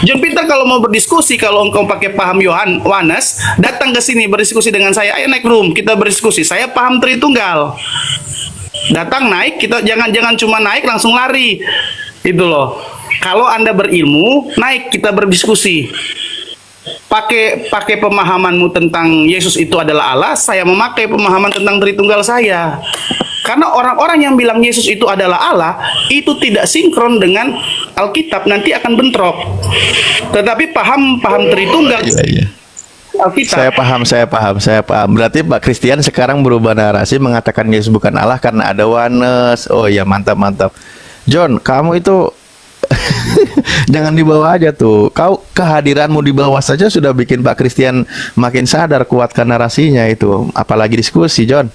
John Peter kalau mau berdiskusi, kalau engkau pakai paham Yohanes, datang ke sini berdiskusi dengan saya. Ayo naik room, kita berdiskusi. Saya paham Tritunggal. Datang naik, kita jangan cuma naik langsung lari. Itu loh. Kalau Anda berilmu, naik kita berdiskusi. Pakai pemahamanmu tentang Yesus itu adalah Allah, saya memakai pemahaman tentang Tritunggal saya. Karena orang-orang yang bilang Yesus itu adalah Allah, itu tidak sinkron dengan Alkitab, nanti akan bentrok. Tetapi paham Tritunggal, Iya. Alkitab. Saya paham. Berarti Pak Christian sekarang berubah narasi mengatakan Yesus bukan Allah karena ada Yohanes. Oh ya, mantap. John, kamu itu jangan dibawa aja tuh. Kau kehadiranmu di bawah saja sudah bikin Pak Christian makin sadar, kuatkan narasinya itu. Apalagi diskusi, John.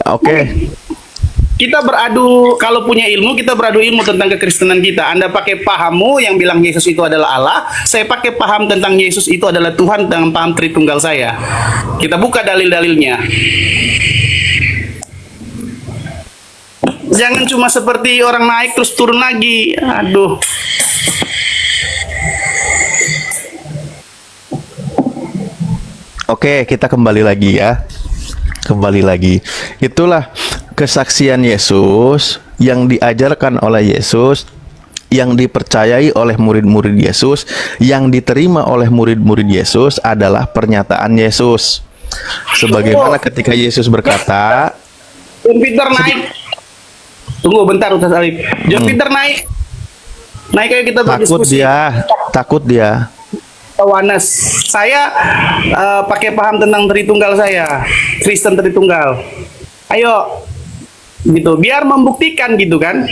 Oke. Kita beradu, kalau punya ilmu, kita beradu ilmu tentang kekristenan kita. Anda pakai pahammu yang bilang Yesus itu adalah Allah, saya pakai paham tentang Yesus itu adalah Tuhan dengan paham Tritunggal saya. Kita buka dalil-dalilnya. Jangan cuma seperti orang naik terus turun lagi. Aduh. Oke, kita kembali lagi ya. Itulah kesaksian Yesus yang diajarkan oleh Yesus, yang dipercayai oleh murid-murid Yesus, yang diterima oleh murid-murid Yesus adalah pernyataan Yesus. Sebagaimana ketika Yesus berkata, John Peter naik. Tunggu bentar Ustaz Alif. John Peter naik. Naik ayo kita berdiskusi. takut dia. Yohanes, saya pakai paham tentang Tritunggal saya, Kristen Tritunggal. Ayo, gitu. Biar membuktikan gitu kan,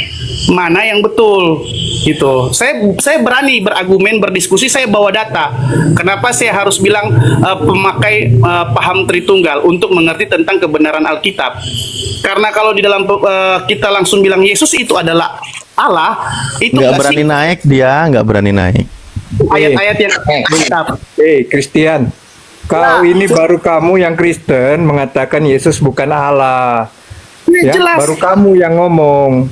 mana yang betul, gitu. Saya berani berargumen, berdiskusi. Saya bawa data. Kenapa saya harus bilang pemakai paham Tritunggal untuk mengerti tentang kebenaran Alkitab? Karena kalau di dalam kita langsung bilang Yesus itu adalah Allah, itu Nggak berani naik dia, nggak berani naik. Ayat-ayat yang Alkitab. Christian, kau ini baru kamu yang Kristen mengatakan Yesus bukan Allah. Ya, Jelas. baru kamu yang ngomong.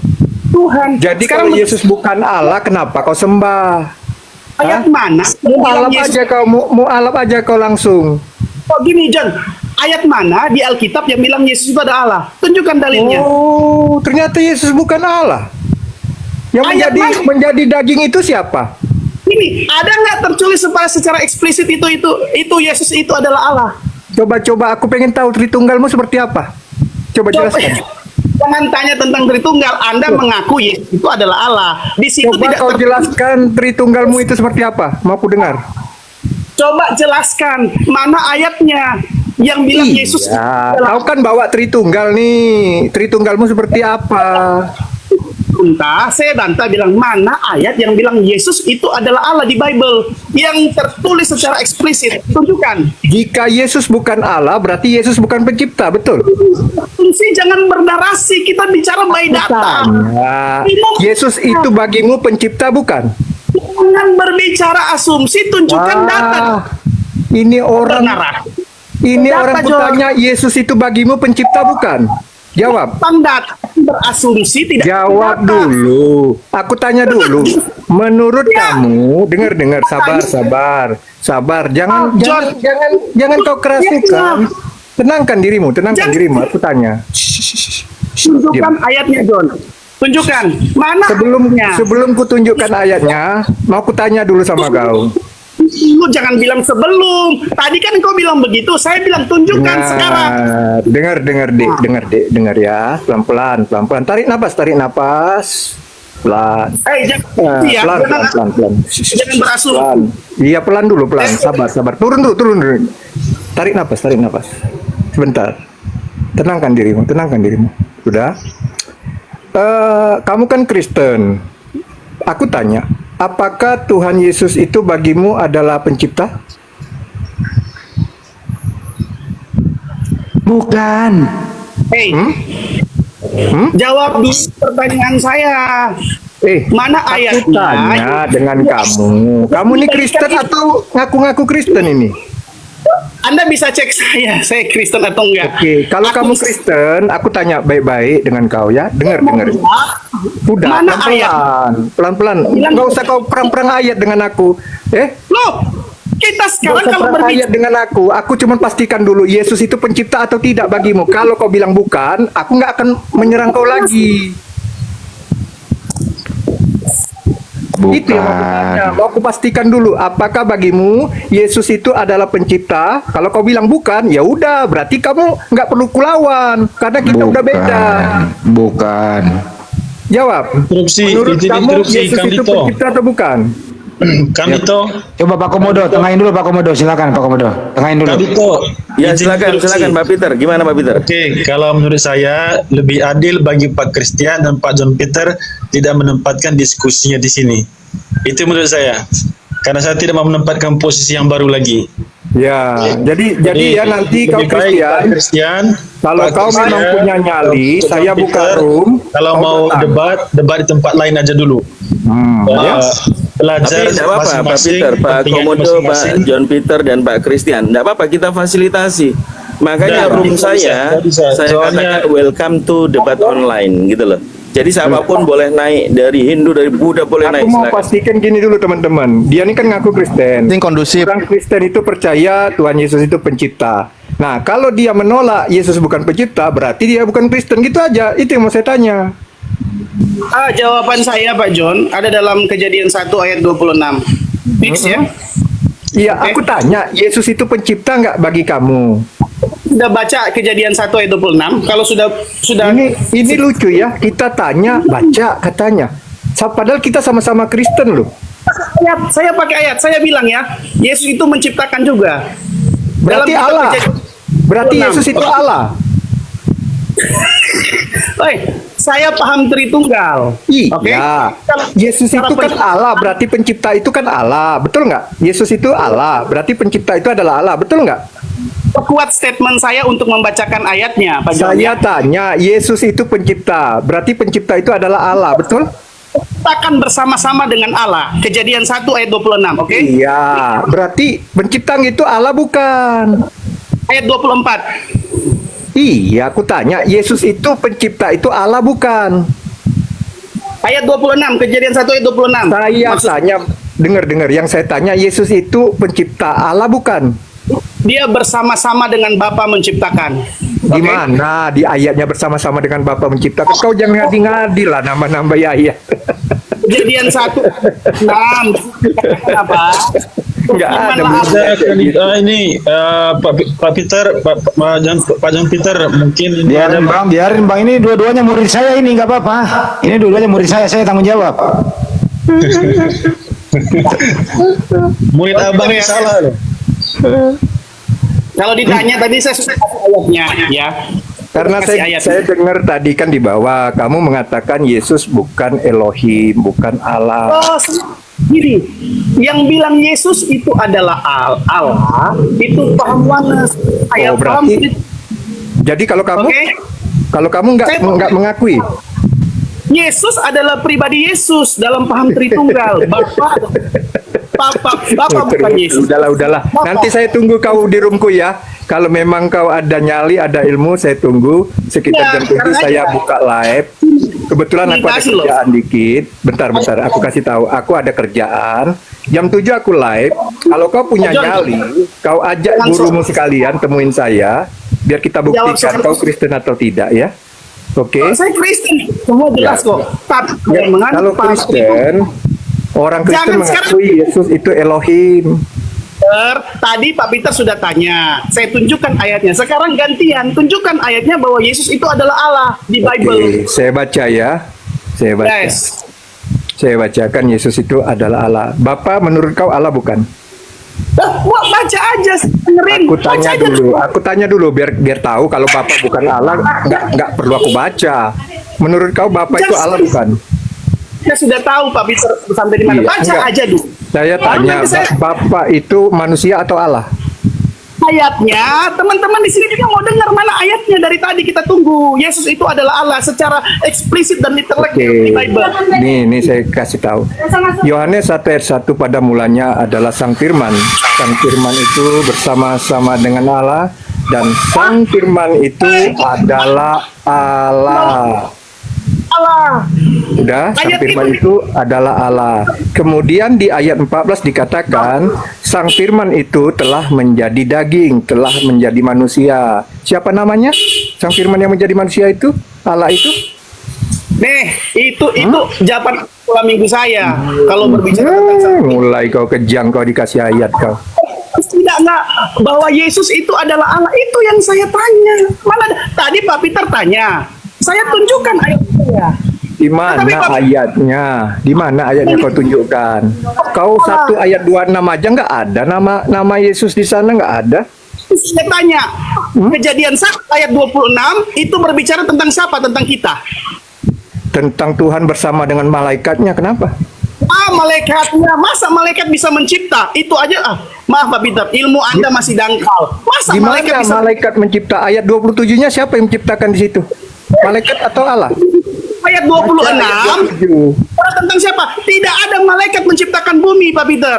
Tuhan. Jadi Sekarang kalau Yesus bukan Allah, kenapa kau sembah? ayat mana? Mau Bilang alap Yesus- aja kau, mau alap aja kau langsung. Oh gini John, ayat mana di Alkitab yang bilang Yesus itu ada Allah? Tunjukkan dalilnya. Oh, ternyata Yesus bukan Allah. Yang Ayat menjadi daging itu siapa? Ini ada nggak tertulis secara eksplisit itu Yesus itu adalah Allah? Coba aku pengen tahu Tritunggalmu seperti apa. Coba jelaskan. Jangan tanya tentang Tritunggal. Anda mengaku Yesus itu adalah Allah. Di situ Coba tidak kau jelaskan Tritunggalmu itu seperti apa. Mau aku dengar. Coba jelaskan mana ayatnya yang bilang Yesus itu Ya, adalah kau kan bawa Tritunggal nih. Tritunggalmu seperti apa? saya bantah bilang mana ayat yang bilang Yesus itu adalah Allah di Bible yang tertulis secara eksplisit. Tunjukkan. Jika Yesus bukan Allah, berarti Yesus bukan pencipta, betul? Fungsi jangan bernarasi, kita bicara by data. Tanya, Yesus itu bagimu pencipta bukan? Jangan berbicara asumsi, tunjukkan data. Ini orang Data, John. bertanya, Yesus itu bagimu pencipta bukan? Jawab. Tentang data berasumsi tidak Jawab data. dulu. Aku tanya dulu. Menurut kamu, dengar, sabar. Jangan John. jangan kau kerasukan. Ya. Tenangkan dirimu. Jangan. Aku tanya. Tunjukkan ayatnya, John. Tunjukkan mana ayatnya. Sebelum ku tunjukkan ayatnya, mau ku tanya dulu sama kau. Lu jangan bilang sebelum. Tadi kan kau bilang begitu, saya bilang tunjukkan sekarang. Dengar ya, pelan-pelan. Tarik napas. Pelan. Jangan Pelan. jangan berasumsi. Pelan. Iya, pelan dulu, pelan. Sabar. Turun dulu. Tarik napas. Sebentar. Tenangkan dirimu. Sudah. Kamu kan Kristen. Aku tanya, apakah Tuhan Yesus itu bagimu adalah pencipta? Bukan. Jawab dulu pertanyaan saya. Mana Aku ayatnya? tanya dengan kamu. Kamu ini Kristen atau ngaku-ngaku Kristen ini? Anda bisa cek saya Kristen atau enggak. Oke, kalau Aku- kamu Kristen, aku tanya baik-baik dengan kau ya. Dengar. Udah, Mana pelan-pelan. Bilang- Nggak usah kau perang-perang ayat dengan aku. Loh, kita Nggak sekarang usah kalau perang ayat berbicara dengan aku cuma pastikan dulu Yesus itu pencipta atau tidak bagimu. Kalau kau bilang bukan, aku nggak akan menyerang kau lagi. Itu yang aku tanya. Mau aku pastikan dulu, apakah bagimu Yesus itu adalah pencipta? Kalau kau bilang bukan, ya udah, berarti kamu nggak perlu kulawan, karena kita udah beda. Bukan. Jawab. Interupsi, Menurut izin kamu interupsi, Yesus Kang itu Dito. pencipta atau bukan? Kang Dito, Coba Pak Komodo, tengahin dulu Pak Komodo, silakan Pak Komodo. Tengahin dulu. Kang Dito. Ya izin silakan interupsi. silakan Pak Peter. Gimana Pak Peter? Oke, kalau menurut saya lebih adil bagi Pak Christian dan Pak John Peter tidak menempatkan diskusinya di sini. Itu menurut saya. Karena saya tidak mau menempatkan posisi yang baru lagi. Ya, jadi ya nanti kau lebih baik Pak Kristen, Christian, kalau Pak kau Christian, memang punya nyali, Pak John saya buka Peter, room. Kalau kau mau datang. debat di tempat lain aja dulu. Ya. Belajar Tapi tidak apa-apa Pak masing-masing, Peter, Pak kepentingan Komodo, masing-masing. Pak John Peter dan Pak Christian. Tidak apa-apa kita fasilitasi. Makanya Nggak, room nggak saya bisa. saya Soalnya- katakan welcome to debat online gitu loh. Jadi siapapun boleh naik, dari Hindu, dari Buddha boleh Aku naik. mau Silakan. pastikan gini dulu teman-teman. Dia ini kan ngaku Kristen. Iya. Ini kondusif. Orang Kristen itu percaya Tuhan Yesus itu pencipta. Nah, kalau dia menolak Yesus bukan pencipta, berarti dia bukan Kristen. Gitu aja. Itu yang mau saya tanya. jawaban saya Pak John ada dalam Kejadian 1 ayat 26. Fix ya. Iya, Oke. aku tanya, Yesus itu pencipta nggak bagi kamu? Sudah baca Kejadian 1 ayat 26. Kalau sudah Ini lucu ya. Kita tanya, baca katanya. Padahal kita sama-sama Kristen loh. saya pakai ayat, saya bilang ya, Yesus itu menciptakan juga. Berarti kitab Allah. Kejadian Berarti 26. Yesus itu Allah. Oi, saya paham Tritunggal. Oke. Iya. Kalau- Yesus cara itu kan pencipta- Allah, berarti pencipta itu kan Allah. Betul nggak? Yesus itu Allah, berarti pencipta itu adalah Allah. Betul nggak? Kuat statement saya untuk membacakan ayatnya, Pak John. Saya tanya, Yesus itu pencipta, berarti pencipta itu adalah Allah, betul? Ciptakan bersama-sama dengan Allah. Kejadian 1 ayat 26, oke? Iya, berarti pencipta itu Allah bukan? Ayat 24. Iya, aku tanya, Yesus itu pencipta itu Allah bukan? Ayat 26, Kejadian 1 ayat 26. Saya Maksud- tanya, dengar, yang saya tanya, Yesus itu pencipta Allah bukan? dia bersama-sama dengan Bapa menciptakan. Oke? Gimana di ayatnya bersama-sama dengan Bapa menciptakan? Kau jangan ngadi-ngadi lah nama-nama ayat. Kejadian 1 6. Apa? Nggak ada Ini Pak Peter, Pak John Peter mungkin ini Biarin bang, ini dua-duanya murid saya ini nggak apa-apa. Ini dua-duanya murid saya tanggung jawab. murid abang yang salah loh. Kalau ditanya tadi saya sudah kasih ayatnya ya. Karena Kasih saya dengar tadi kan di bawah kamu mengatakan Yesus bukan Elohim, bukan Allah. Oh, gini, yang bilang Yesus itu adalah Allah, itu paham oneness. Saya Oh, paham. berarti- Jadi kalau kamu Oke. kamu nggak mengakui, Yesus adalah pribadi Yesus dalam paham Tritunggal. Bapak bukan Yesus. udahlah. Nanti saya tunggu kau di roomku ya. Kalau memang kau ada nyali, ada ilmu, saya tunggu sekitar Ya, jam 7 karena saya buka live. Kebetulan aku ada Kasih loh. kerjaan dikit. Bentar, aku kasih tahu. Aku ada kerjaan. Jam 7 aku live. Kalau kau punya John. nyali, kau ajak Langsung. gurumu sekalian temuin saya biar kita Jawab buktikan soal- kau Kristen atau tidak ya. Oke? Saya Kristen, semua jelas kok. Tapi Ya, yang menganut kalau paham Kristen, orang Kristen Jangan mengakui Yesus itu Elohim. Tadi Pak Peter sudah tanya, saya tunjukkan ayatnya. Sekarang gantian, tunjukkan ayatnya bahwa Yesus itu adalah Allah di Bible. Oke, saya baca ya. Saya baca. Yes. Saya bacakan Yesus itu adalah Allah. Bapak menurut kau Allah bukan? Wah, baca aja, dengerin. Aku tanya dulu biar tahu kalau Bapak bukan Allah, nggak perlu aku baca. Menurut kau Bapak itu Allah bukan? Saya sudah tahu Pak Peter sampai di mana. Iya, Baca enggak. aja dulu. Saya Baru tanya, nanti saya- Bapak itu manusia atau Allah? ayatnya? Teman-teman di sini juga mau dengar mana ayatnya dari tadi kita tunggu. Yesus itu adalah Allah secara eksplisit dan literal Oke, di Bible. nih saya kasih tahu. Yohanes 1 ayat 1 pada mulanya adalah Sang Firman. Sang Firman itu bersama-sama dengan Allah dan Sang Firman itu adalah Allah. Allah. Udah, Sang Ayat Firman itu adalah Allah. Kemudian di ayat 14 dikatakan Sang Firman itu telah menjadi daging, telah menjadi manusia. Siapa namanya? Sang Firman yang menjadi manusia itu? Allah itu? Nih, itu jawaban pola minggu saya. Kalau berbicara tentang Sang Mulai kau kejang, kau dikasih ayat kau. enggak bahwa Yesus itu adalah Allah, itu yang saya tanya. Malah tadi Pak Peter tanya, saya tunjukkan ayatnya. Di mana ayatnya? Di mana ayatnya kau tunjukkan? Kau 1 ayat 26 aja nggak ada nama Yesus di sana, nggak ada. Saya tanya, Kejadian 1 ayat 26 itu berbicara tentang siapa? Tentang kita. Tentang Tuhan bersama dengan malaikatnya, kenapa? Malaikatnya, masa malaikat bisa mencipta? Itu aja maaf Pak Peter, ilmu Anda masih dangkal. Masa Di malaikat mana bisa malaikat mencipta? Ayat 27-nya siapa yang menciptakan di situ? Malaikat atau Allah? ayat 26 tentang siapa? Tidak ada malaikat menciptakan bumi, Pak Peter.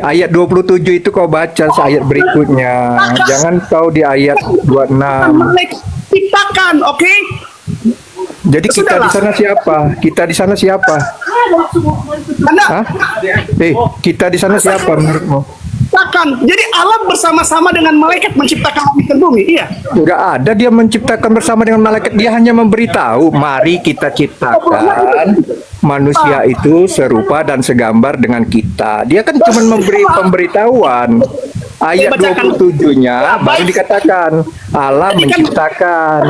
Ayat 27 itu kau baca ayat berikutnya. Jangan kau di ayat 26. Malaikat ciptakan, oke? Jadi kita di sana siapa? Kita di sana siapa? Anda Hah? Kita di sana siapa menurutmu? ciptakan. Jadi Allah bersama-sama dengan malaikat menciptakan langit dan bumi. Iya. Enggak ada dia menciptakan bersama dengan malaikat. Dia hanya memberitahu, mari kita ciptakan manusia itu serupa dan segambar dengan kita. Dia kan cuma memberi pemberitahuan. Ayat 27-nya baru dikatakan Allah menciptakan.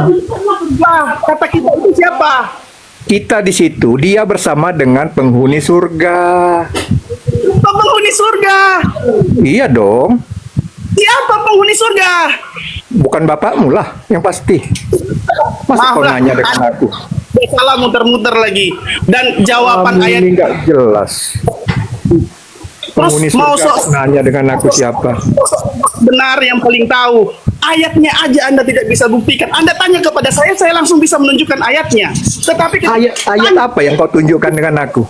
Wah, kata kita itu siapa? Kita di situ dia bersama dengan penghuni surga. Penghuni surga. Iya dong. Siapa penghuni surga? Bukan bapakmu lah yang pasti. Masa kau nanya dengan aku? Salah muter-muter lagi. Dan jawaban Kamu ayat ini nggak jelas. terus Penghuni mau surga nanya dengan aku siapa? benar yang paling tahu. Ayatnya aja Anda tidak bisa buktikan. Anda tanya kepada saya langsung bisa menunjukkan ayatnya. Tetapi Ayat apa yang kau tunjukkan dengan aku?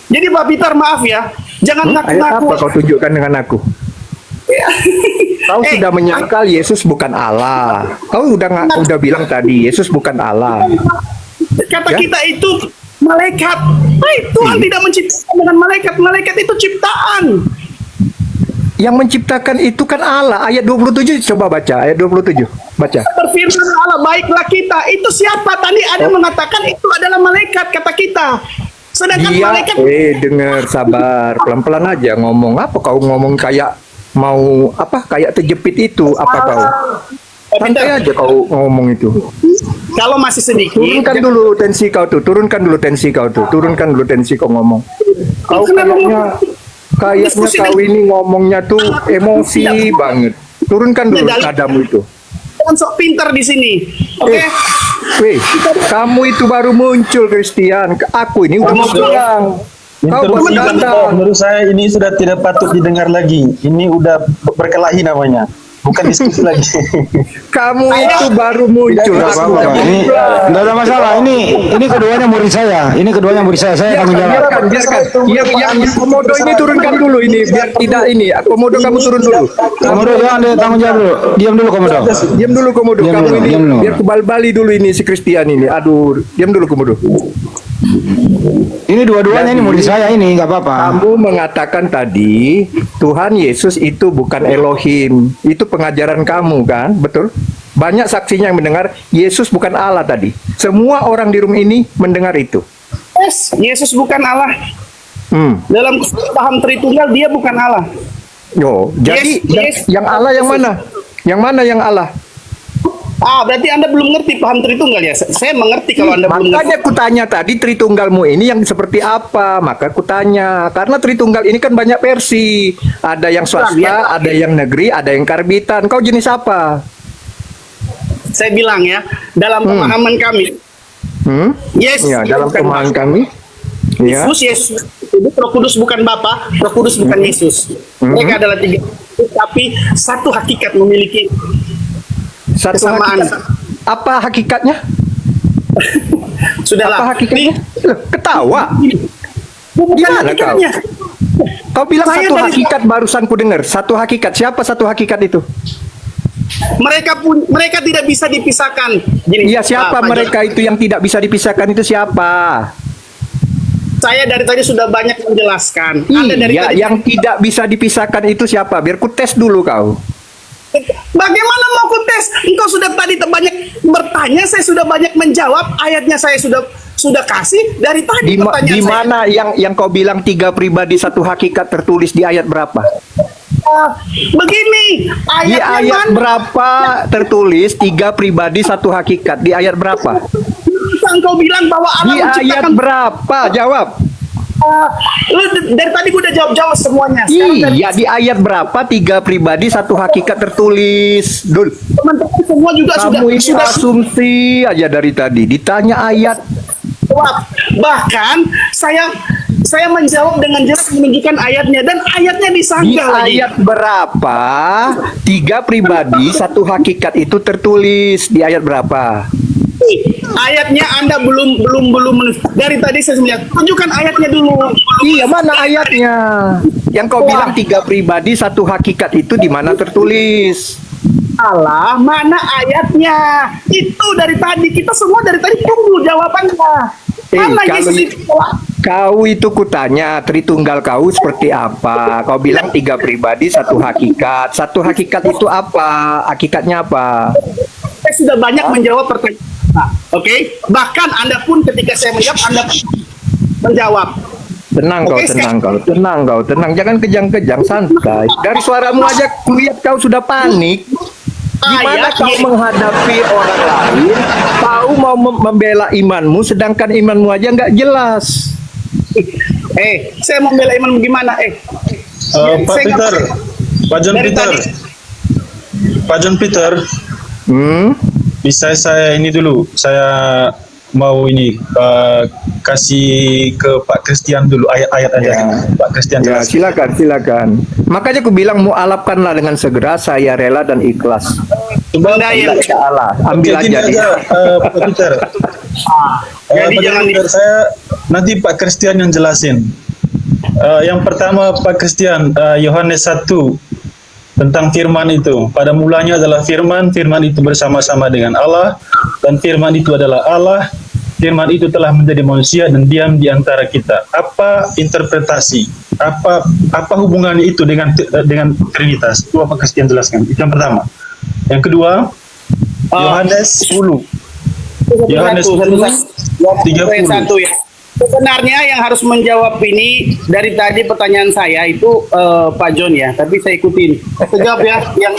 Jadi Pak Peter maaf ya, jangan Ayat ngaku-ngaku. apa kau tunjukkan dengan aku? Kau sudah menyangkal Yesus bukan Allah. Kau udah bilang tadi Yesus bukan Allah. Kata Ya? kita itu malaikat. Tuhan tidak menciptakan dengan malaikat. Malaikat itu ciptaan. Yang menciptakan itu kan Allah. Ayat 27 coba baca. Ayat 27. Baca. Berfirman Allah, baiklah kita. Itu siapa? Tadi ada mengatakan itu adalah malaikat, kata kita. Sedangkan Dia malaikat dengar, sabar. Pelan-pelan aja ngomong. Apa kau ngomong kayak mau apa? Kayak terjepit itu. Apa kau? Santai aja kau ngomong itu. kalau masih sedikit. Turunkan dulu tensi kau tuh. Turunkan dulu tensi kau tuh. Turunkan dulu tensi kau ngomong. Kau kayaknya kau ini ngomongnya tuh emosi banget. Turunkan dulu nadamu itu. Jangan sok pintar di sini. Oke? Kamu itu baru muncul Christian. Aku ini udah bilang. Kau baru Interupsi, datang. menurut saya ini sudah tidak patut didengar lagi. Ini udah berkelahi namanya. Bukan diskusi lagi. Kamu itu baru muncul. Tidak Aku apa-apa, udah ini bilang. tidak ada masalah. Ini keduanya murid saya. Ini keduanya murid saya. Saya tanggung jawab. Biarkan. Yang komodo ini turunkan dulu ini biar tidak ini. Komodo kamu turun dulu. Komodo jangan deh, tanggung jawab dulu. Diam dulu Komodo. Diam dulu komodo. Diam Kamu dulu, ini diam dulu. biar kebal-bali dulu ini si Christian ini. Aduh, diam dulu komodo. Ini dua-duanya ini murid saya ini, nggak apa-apa. Kamu mengatakan tadi Tuhan Yesus itu bukan Elohim. Itu pengajaran kamu kan? Betul? Banyak saksinya yang mendengar Yesus bukan Allah tadi. Semua orang di room ini mendengar itu. Yes, Yesus bukan Allah. Dalam paham Tritunggal dia bukan Allah. Jadi Yes. yang Allah yang mana? Yang mana yang Allah? Berarti Anda belum ngerti paham Tritunggal ya? Saya mengerti kalau Anda belum ngerti. Makanya kutanya tadi Tritunggalmu ini yang seperti apa? Maka kutanya karena Tritunggal ini kan banyak versi. Ada yang swasta, ada yang negeri, ada yang karbitan. Kau jenis apa? Saya bilang ya, dalam pemahaman kami, Yes, Ya, dalam bukan pemahaman Bapa. kami. Ya. Yesus, Roh Kudus bukan Bapa, Roh Kudus bukan Yesus. Mereka adalah tiga tapi satu hakikat memiliki Satu kesamaan. hakikat. Apa hakikatnya? Sudahlah. Apa hakikatnya? Loh, ketawa. Bukan Gimana hakikatnya. Kau bilang Saya satu tadi- hakikat, barusan ku dengar. Satu hakikat. Siapa satu hakikat itu? Mereka tidak bisa dipisahkan. Gini, Iya, siapa Pak mereka itu yang tidak bisa dipisahkan itu siapa? Saya dari tadi sudah banyak menjelaskan. Anda dari Iya, tadi yang tidak bisa dipisahkan itu siapa? Biar ku tes dulu kau. bagaimana mau aku tes? Engkau sudah tadi banyak bertanya, saya sudah banyak menjawab. Ayatnya saya sudah kasih dari tadi pertanyaan Di saya. mana yang kau bilang 3 pribadi satu hakikat tertulis di ayat berapa? Begini, Di ayatnya ayat mana? berapa tertulis 3 pribadi satu hakikat? Di ayat berapa? Engkau bilang bahwa Di Allah ayat menciptakan. berapa? Jawab. Lu dari tadi gue udah jawab semuanya. Sekarang dari Iya, di ayat berapa 3 pribadi satu hakikat tertulis? Dul, teman-teman semua juga kamu ini sudah asumsi aja dari tadi. Ditanya ayat. jawab. Bahkan saya menjawab dengan jelas menunjukkan ayatnya dan ayatnya Di disanggah lagi. ayat berapa 3 pribadi satu hakikat itu tertulis? Di ayat berapa? Ayatnya Anda belum dari tadi saya melihat. Tunjukkan ayatnya dulu. Iya, mana ayatnya? Yang kau bilang 3 pribadi satu hakikat itu di mana tertulis? Allah, mana ayatnya? Itu dari tadi kita semua dari tadi tunggu jawabannya. Mana kalau Yesus itu? kau itu kutanya Tritunggal kau seperti apa? Kau bilang 3 pribadi satu hakikat. Satu hakikat itu apa? Hakikatnya apa? Saya sudah banyak menjawab pertanyaan. Nah, oke. Bahkan Anda pun ketika saya menjawab, Anda pun menjawab. Tenang kau, Oke, tenang kau, tenang kau, tenang. Jangan kejang-kejang, santai. Dari suaramu aja kulihat kau sudah panik. Gimana Ayat kau Yesus- menghadapi orang lain? Kau mau membela imanmu, sedangkan imanmu aja nggak jelas. saya mau bela iman gimana? Pak saya nggak- Peter, Pak John Dari Peter, tadi- Pak John Peter, bisa saya ini dulu, saya mau ini kasih ke Pak Christian dulu ayat-ayat aja. Pak Christian Ya, jelaskan. silakan, silakan. Makanya aku bilang mu'alafkanlah dengan segera, saya rela dan ikhlas. Coba Anda yang- Insya Allah, ambil Jadi aja. ini Pak Peter. Jadi Pak jangan Peter, saya nanti Pak Christian yang jelasin. Yang pertama Pak Christian, Yohanes 1 tentang firman itu. Pada mulanya adalah firman, firman itu bersama-sama dengan Allah, dan firman itu adalah Allah. Firman itu telah menjadi manusia dan diam di antara kita. Apa interpretasi? Apa hubungannya itu dengan Trinitas? Itu Pak Christian jelaskan. Itu yang pertama. Yang kedua, Yohanes 10. Yohanes 10, 30. ya. Sebenarnya yang harus menjawab ini dari tadi pertanyaan saya itu Pak John ya, tapi saya ikutin. Saya jawab ya yang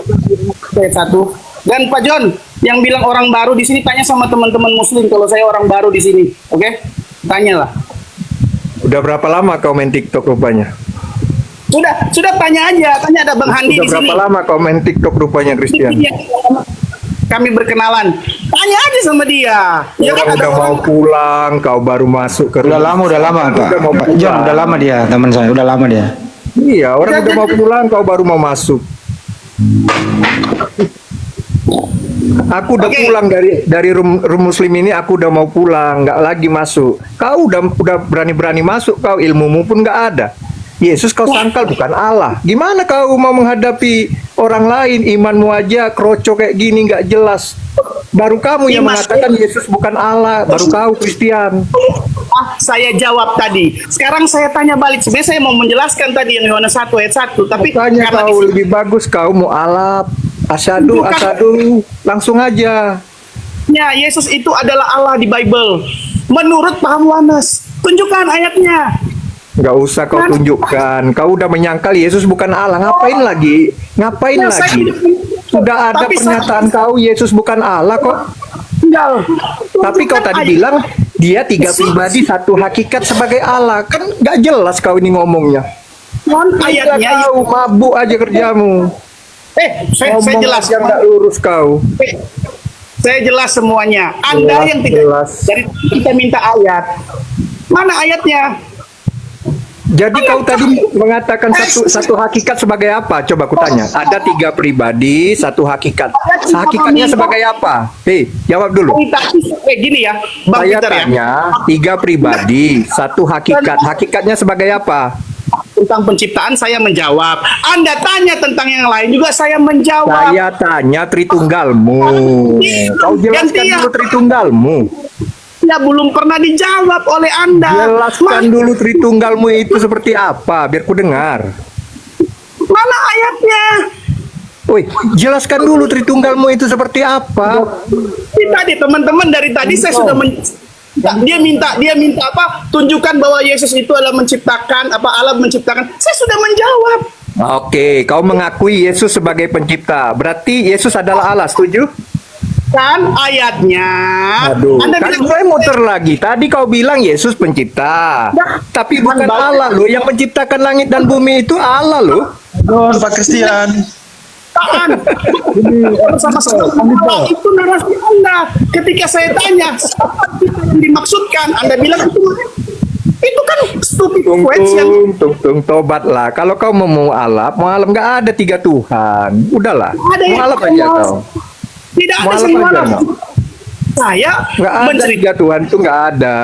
ayat 1. Dan Pak John yang bilang orang baru di sini tanya sama teman-teman muslim kalau saya orang baru di sini. Oke? Tanyalah. Udah berapa lama kau main TikTok rupanya? Sudah tanya aja, tanya ada Bang Handi Udah di sini. berapa lama kau main TikTok rupanya, Christian? Kami berkenalan. Tanya aja sama dia. Ya Orang kan ada udah mau orang pulang, kau baru masuk ke Udah rumah. lama Pak. Udah mau Pak John, pulang. udah lama dia, teman saya, udah lama dia. Iya, orang udah mau pulang, kau baru mau masuk. Aku udah Oke. pulang dari room muslim ini, aku udah mau pulang, nggak lagi masuk. Kau udah berani-berani masuk, kau ilmumu pun nggak ada. Yesus kau sangkal bukan Allah. Gimana kau mau menghadapi orang lain, imanmu aja kroco kayak gini nggak jelas. Baru kamu yang Mas- mengatakan Yesus bukan Allah, baru kau Kristen. saya jawab tadi. Sekarang saya tanya balik. Sebenarnya saya mau menjelaskan tadi yang Yohanes 1 ayat 1, tapi Makanya karena kau di- lebih bagus kau mu'alaf, asyadu, Bukan. asyadu, langsung aja. Ya, Yesus itu adalah Allah di Bible. Menurut paham Yohanes, tunjukkan ayatnya. Nggak usah kau Kan- tunjukkan. Kau udah menyangkal Yesus bukan Allah. Ngapain lagi? Ngapain Ya, saya lagi? tidak- Sudah ada Tapi pernyataan kau Yesus bukan Allah kok. Tinggal. Tapi kau Tunjukkan tadi ayat. bilang dia 3 Yesus. pribadi satu hakikat sebagai Allah. Kan nggak jelas kau ini ngomongnya. Ayatnya. Udah kau mabuk aja kerjamu. Saya Ngomong jelas. aja nggak lurus kau. Saya jelas semuanya. Anda Jelas, yang tidak jelas. dari kita minta ayat. Mana ayatnya? Jadi kau tadi mengatakan satu hakikat sebagai apa? Coba aku tanya. Ada 3 pribadi, satu hakikat. Hakikatnya sebagai apa? Jawab dulu. Gini ya, Bang Saya Peter ya. tanya 3 pribadi, satu hakikat. Hakikatnya sebagai apa? Tentang penciptaan saya menjawab. Anda tanya tentang yang lain juga saya menjawab. Saya tanya Tritunggalmu. Kau jelaskan Ganti ya. dulu Tritunggalmu. Ya belum pernah dijawab oleh Anda. Jelaskan dulu Tritunggalmu itu seperti apa, biar ku dengar. Mana ayatnya? Woi, jelaskan dulu Tritunggalmu itu seperti apa. Ini tadi teman-teman dari tadi saya sudah dia minta apa? Tunjukkan bahwa Yesus itu adalah menciptakan apa Allah menciptakan. Saya sudah menjawab. Oke, kau mengakui Yesus sebagai pencipta. Berarti Yesus adalah Allah, setuju? Kan ayatnya. Aduh, Anda kan bilang gue muter lagi. Tadi kau bilang Yesus pencipta. Tapi bukan Allah loh. Yang menciptakan langit dan bumi itu Allah loh. John, Pak Christian. Tahan. Bersama-sama Allah itu narasi Anda. Ketika saya tanya apa yang dimaksudkan, Anda bilang itu kan stupid question. Tung, tobatlah. Kalau kau mau Allah nggak ada 3 Tuhan. Udahlah. Ada yang Mualaf aja Allah. kau. Tidak ada Mualaf semua. aja, no. Saya Nggak ada menceritakan 3 Tuhan itu nggak ada.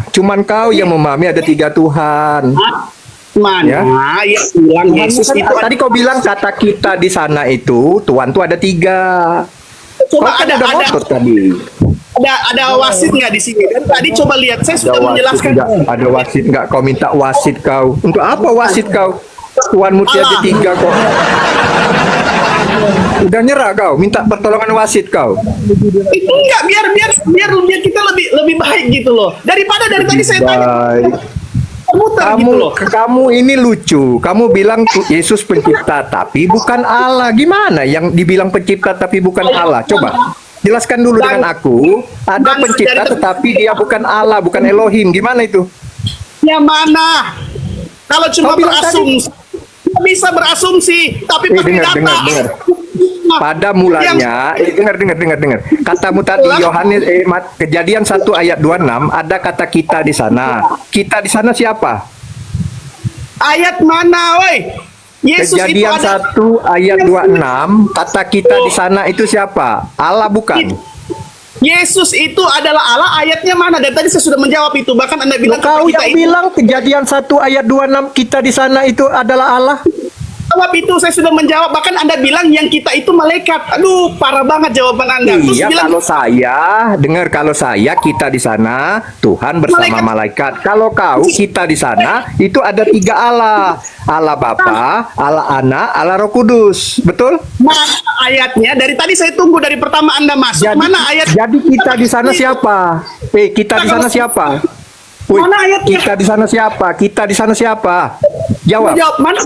Cuman kau yang memahami ada 3 Tuhan. mana Ya. yang bilang Yesus Kan itu tadi kau bilang kata kita di sana itu Tuhan tuh ada 3. coba Kau kan udah ngotot tadi. ada wasit nggak di sini kan tadi coba lihat saya Ada sudah wasit menjelaskan nggak? Ada wasit nggak? Kau minta wasit kau. Untuk apa wasit kau? Tuhan muti aja 3 kok. Udah nyerah kau, minta pertolongan wasit kau. itu enggak biar kita lebih baik gitu loh daripada dari tadi saya tanya Baik. muter gitu loh. Kamu ini lucu. Kamu bilang Yesus pencipta tapi bukan Allah. Gimana yang dibilang pencipta tapi bukan Allah? Coba jelaskan dulu dengan aku. Ada pencipta tetapi dia bukan Allah, bukan Elohim. Gimana itu? Yang mana? Kalau cuma Kau bilang berasumsi, nggak bisa berasumsi, tapi pakai dengar, data. dengar. Pada mulanya, dengar. Katamu tadi Yohanes Kejadian 1 ayat 26 ada kata kita di sana. Kita di sana siapa? Ayat mana, woi? Yesus Kejadian itu ada 1 ayat 26 kata kita di sana itu siapa? Allah bukan? Yesus itu adalah Allah. Ayatnya mana? Dan tadi saya sudah menjawab itu. Bahkan Anda bilang Kau kita yang itu. bilang Kejadian 1 ayat 26 kita di sana itu adalah Allah. Jawab itu saya sudah menjawab. Bahkan Anda bilang yang kita itu malaikat. Aduh, parah banget jawaban Anda. Terus Iya, bilang kalau saya kita di sana Tuhan bersama malaikat. Kalau kau kita di sana itu ada 3 Allah. Allah Bapa, Allah Anak, Allah Roh Kudus. Betul? mana ayatnya? Dari tadi saya tunggu dari pertama Anda masuk. Mana ayat? Jadi kita di sana siapa? Kita di sana siapa? Woi, Mana ayatnya? kita di sana siapa? Kita di sana siapa? Jawab. Jawab mana?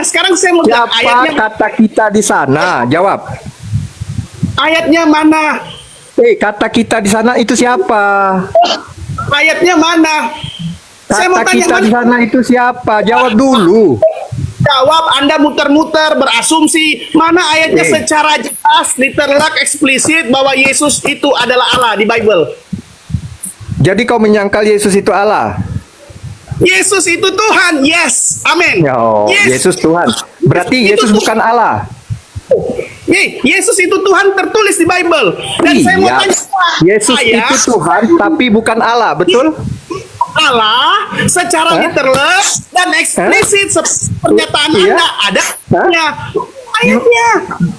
Sekarang saya mau bilang Siapa ayatnya. kata kita di sana? Jawab. Ayatnya mana? Kata kita di sana itu siapa? Ayatnya mana? Saya mau Kata tanya kita di mana? sana itu siapa? Jawab dulu. Jawab, Anda muter-muter berasumsi. Mana ayatnya secara jelas, diterlak eksplisit bahwa Yesus itu adalah Allah di Bible. Jadi kau menyangkal Yesus itu Allah? Yesus itu Tuhan, yes, amin. Yesus Tuhan. Berarti Yesus bukan Allah. Yesus itu Tuhan tertulis di Bible. Dan saya mau tanya, Yesus itu Tuhan tapi bukan Allah, betul? Allah secara literal dan eksplisit pernyataan Anda ada ayatnya.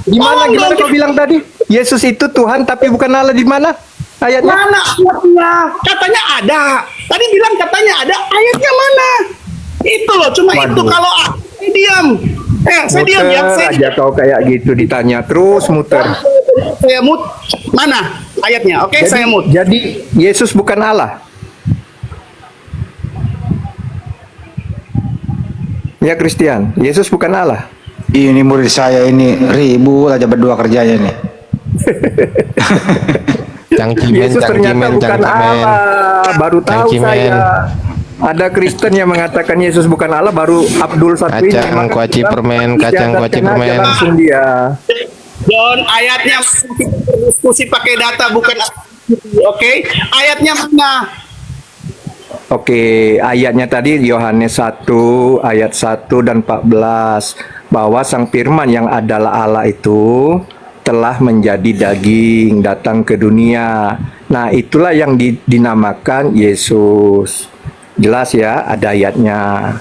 Gimana kau bilang tadi? Yesus itu Tuhan tapi bukan Allah, di mana ayatnya? Mana ayatnya? Katanya ada. Tadi bilang katanya ada. Ayatnya mana? Itu loh. Cuma itu kalau saya diam. Saya diam ya. Saya aja kau kayak gitu ditanya terus muter. Saya mana ayatnya? Oke, saya mut. Jadi Yesus bukan Allah. Ya Christian, Yesus bukan Allah. Ini murid saya ini ribut aja berdua kerjanya nih. Yesus ternyata bukan Allah. Baru tahu Cangkimen. saya. Ada Kristen yang mengatakan Yesus bukan Allah, baru Abdul satu ini. Kacang kuaci permen, kacang kuaci Jangan permen. langsung dia. John, ayatnya diskusi pakai data bukan. Oke, ayatnya mana? Oke, ayatnya tadi Yohanes 1 ayat 1 dan 14 bahwa Sang Firman yang adalah Allah itu telah menjadi daging datang ke dunia. Nah, itulah yang dinamakan Yesus. Jelas ya, ada ayatnya.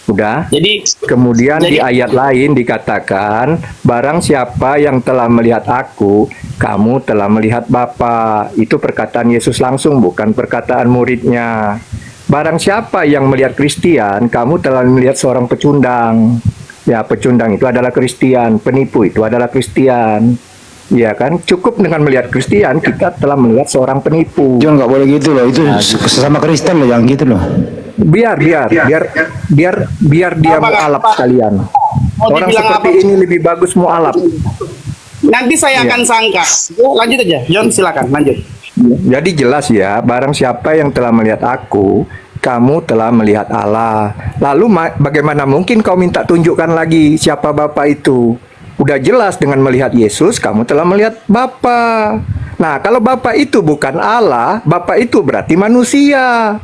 Udah. Jadi Kemudian di Jadi- ayat lain dikatakan, barang siapa yang telah melihat aku, kamu telah melihat Bapa. Itu perkataan Yesus langsung, bukan perkataan muridnya. Barang siapa yang melihat Kristian, kamu telah melihat seorang pecundang. Ya, pecundang itu adalah Kristian, penipu itu adalah Kristian. Ya kan, cukup dengan melihat Kristian, kita telah melihat seorang penipu. John nggak boleh gitu loh. Itu sesama Kristen loh, yang gitu loh. Biar dia Apa, mualaf Pak? sekalian. Mau Orang dibilang seperti apa? ini lebih bagus mualaf. nanti saya akan sangka. Lanjut aja, John, silakan lanjut. Jadi jelas ya, barang siapa yang telah melihat aku, kamu telah melihat Allah. Lalu bagaimana mungkin kau minta tunjukkan lagi siapa Bapa itu? Udah jelas dengan melihat Yesus, kamu telah melihat Bapa. Nah, kalau Bapa itu bukan Allah, Bapa itu berarti manusia.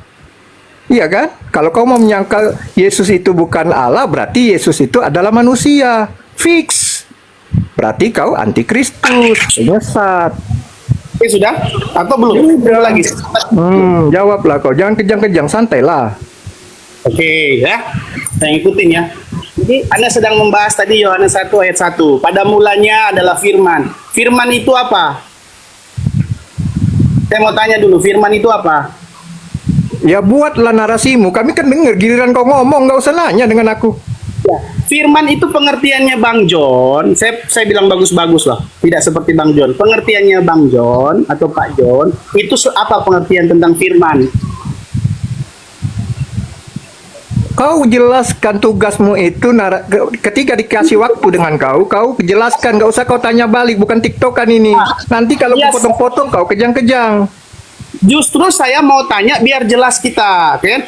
Iya kan? Kalau kau mau menyangka Yesus itu bukan Allah, berarti Yesus itu adalah manusia. Fix. Berarti kau antikristus, penyesat. Oke, sudah? Atau belum? Belum lagi. Jawablah kau. Jangan kejang-kejang, santailah. Oke, ya. Saya ngikutin ya. Jadi Anda sedang membahas tadi Yohanes 1 ayat 1. Pada mulanya adalah firman. Firman itu apa? Saya mau tanya dulu, firman itu apa? Ya buatlah narasimu. Kami kan dengar giliran kau ngomong, nggak usah nanya dengan aku. Ya. Firman itu pengertiannya Bang John. Saya bilang bagus-bagus lah. Tidak seperti Bang John. Pengertiannya Bang John atau Pak John itu apa pengertian tentang firman? Kau jelaskan tugasmu itu ketika dikasih waktu dengan kau jelaskan, nggak usah kau tanya balik, bukan tiktokan ini. Nanti kalau Yes. kau potong-potong kau kejang-kejang. Justru saya mau tanya biar jelas kita, kan?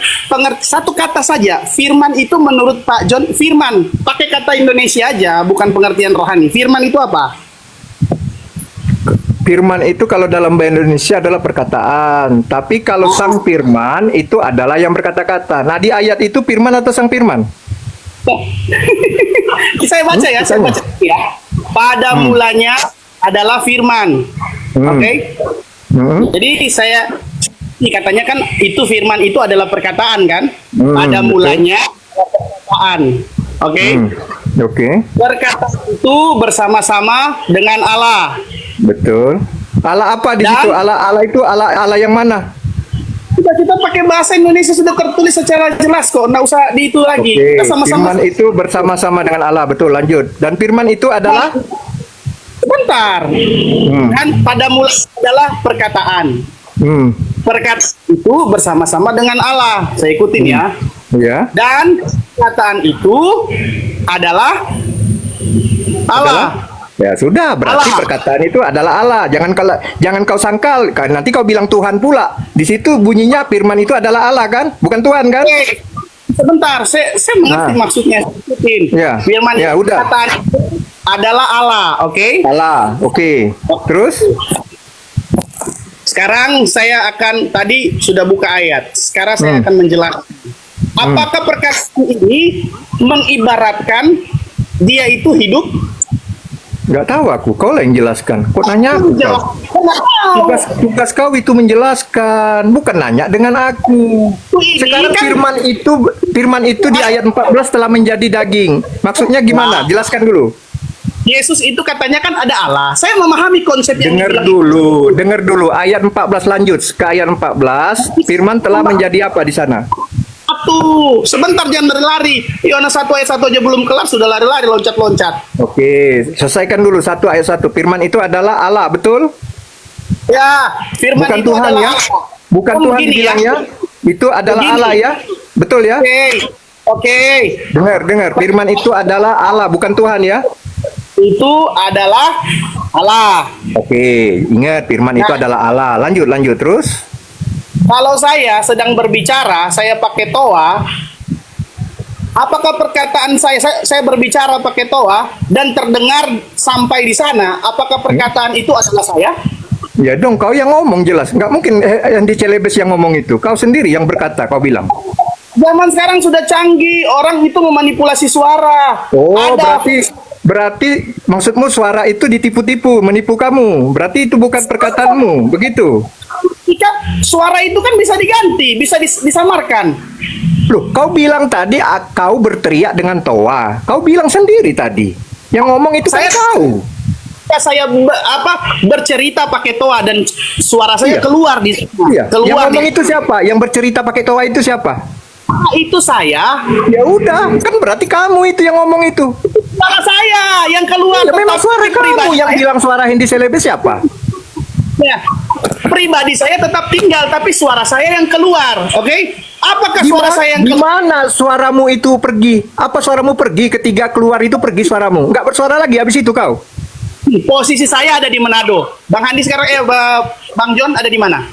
Satu kata saja, firman itu menurut Pak John, firman, pakai kata Indonesia aja, bukan pengertian rohani. Firman itu apa? Firman itu kalau dalam bahasa Indonesia adalah perkataan, tapi kalau sang firman itu adalah yang berkata-kata. Nah, di ayat itu firman atau sang firman? Saya baca ya, saya baca ya. Pada mulanya adalah firman. Oke? Jadi ini katanya kan itu firman itu adalah perkataan kan? Pada mulanya perkataan. Oke? Oke, Perkataan itu bersama-sama dengan Allah. betul. Allah apa di Dan- situ? Allah itu Allah yang mana? Kita pakai bahasa Indonesia sudah tertulis secara jelas kok, nggak usah di itu lagi. Oke, Kita sama-sama. firman itu bersama-sama dengan Allah, betul. Lanjut. Dan firman itu adalah Sebentar. Dan pada mula adalah perkataan. Perkataan itu bersama-sama dengan Allah. Saya ikutin ya. ya. Dan perkataan itu adalah Allah. Ya sudah, berarti Allah. perkataan itu adalah Allah. Jangan kau sangkal, kan nanti kau bilang Tuhan pula. Di situ bunyinya firman itu adalah Allah kan, bukan Tuhan kan? Oke. Sebentar, saya mengerti Nah. maksudnya. Ikutin. Ya. Firman Ya, itu udah. perkataan itu adalah Allah, oke? Allah, oke. Terus? Sekarang saya akan tadi sudah buka ayat. Sekarang saya akan menjelaskan. Apakah perkataan ini mengibaratkan dia itu hidup? Nggak tahu aku, kau lah yang jelaskan. Kok nanya aku? Kau? Jawab. Tugas kau itu menjelaskan, bukan nanya dengan aku. Sekarang kan- firman itu di ayat 14 telah menjadi daging. Maksudnya gimana? Jelaskan dulu. Yesus itu katanya kan ada Allah. Saya memahami konsep yang Dengar dibilang. dengar dulu. Ayat 14 lanjut ke ayat 14. Firman telah menjadi apa di sana? Satu, sebentar jangan lari-lari. Yohanes 1 ayat 1 aja belum kelar sudah lari-lari loncat-loncat. Oke, selesaikan dulu satu ayat 1. Firman itu adalah Allah, betul? Ya, firman Bukan itu Tuhan adalah ya? Allah. Bukan Oh, Tuhan begini dibilangnya. Itu adalah Begini. Allah ya? Betul ya? Oke. Oke. Dengar. Firman itu adalah Allah, bukan Tuhan ya? Itu adalah Allah. Oke, ingat firman itu adalah Allah. Lanjut terus. Kalau saya sedang berbicara, saya pakai toa. Apakah perkataan saya berbicara pakai toa dan terdengar sampai di sana? Apakah perkataan itu adalah saya? Ya dong, kau yang ngomong jelas. Nggak mungkin yang di Celebes yang ngomong itu. Kau sendiri yang berkata, kau bilang. Zaman sekarang sudah canggih, orang itu memanipulasi suara. Oh, Ada berarti maksudmu suara itu ditipu-tipu, menipu kamu. Berarti itu bukan perkataanmu, begitu. jika suara itu kan bisa diganti, bisa disamarkan. Loh, kau bilang tadi kau berteriak dengan toa. Kau bilang sendiri tadi. Yang ngomong itu kan kau. Saya bercerita pakai toa dan suara saya keluar di Iya. Yang ngomong itu siapa? Yang bercerita pakai toa itu siapa? Itu saya. Ya udah, kan berarti kamu itu yang ngomong itu. Suara saya yang keluar. Ya, memang suara kamu yang bilang suara Hindi Celebes siapa? Ya, pribadi saya tetap tinggal, tapi suara saya yang keluar, oke? Apakah suara saya yang keluar? Gimana suaramu itu pergi? Apa suaramu pergi ketika keluar itu pergi suaramu? Nggak bersuara lagi habis itu kau? Posisi saya ada di Manado. Bang Handi sekarang, Bang John ada di mana?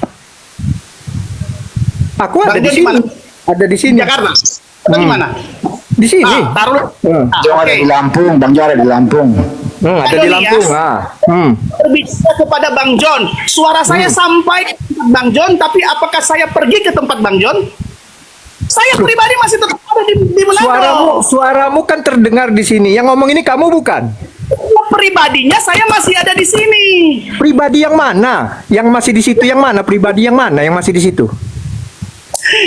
Aku ada Bang di John sini. mana? Ada di sini. Jakarta. Ada di mana? Di sini. Taruh. Jom ada di Lampung, Bang Jo ada di Lampung. Ada di Lampung. Berbicara kepada Bang John, suara saya sampai ke tempat Bang John, tapi apakah saya pergi ke tempat Bang John? Saya pribadi masih tetap ada di Manado. Suaramu kan terdengar di sini. Yang ngomong ini kamu bukan? Pribadinya saya masih ada di sini. Pribadi yang mana? Yang masih di situ yang mana? Pribadi yang mana yang masih di situ?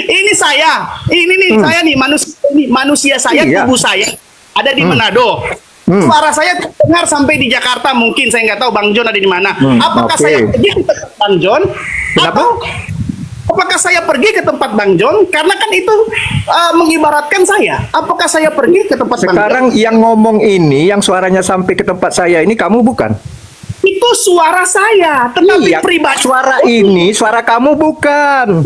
Ini saya, ini nih saya nih manusia saya, Iya. tubuh saya ada di Manado. Suara saya terdengar sampai di Jakarta, mungkin saya nggak tahu Bang John ada di mana. Apakah oke. saya pergi ke tempat Bang John? Kenapa? Atau apakah saya pergi ke tempat Bang John? Karena kan itu mengibaratkan saya. Apakah saya pergi ke tempat Bang John? Sekarang yang ngomong ini, yang suaranya sampai ke tempat saya ini kamu bukan? Itu suara saya, tetapi Iya, pribadi. suara ini, suara kamu bukan.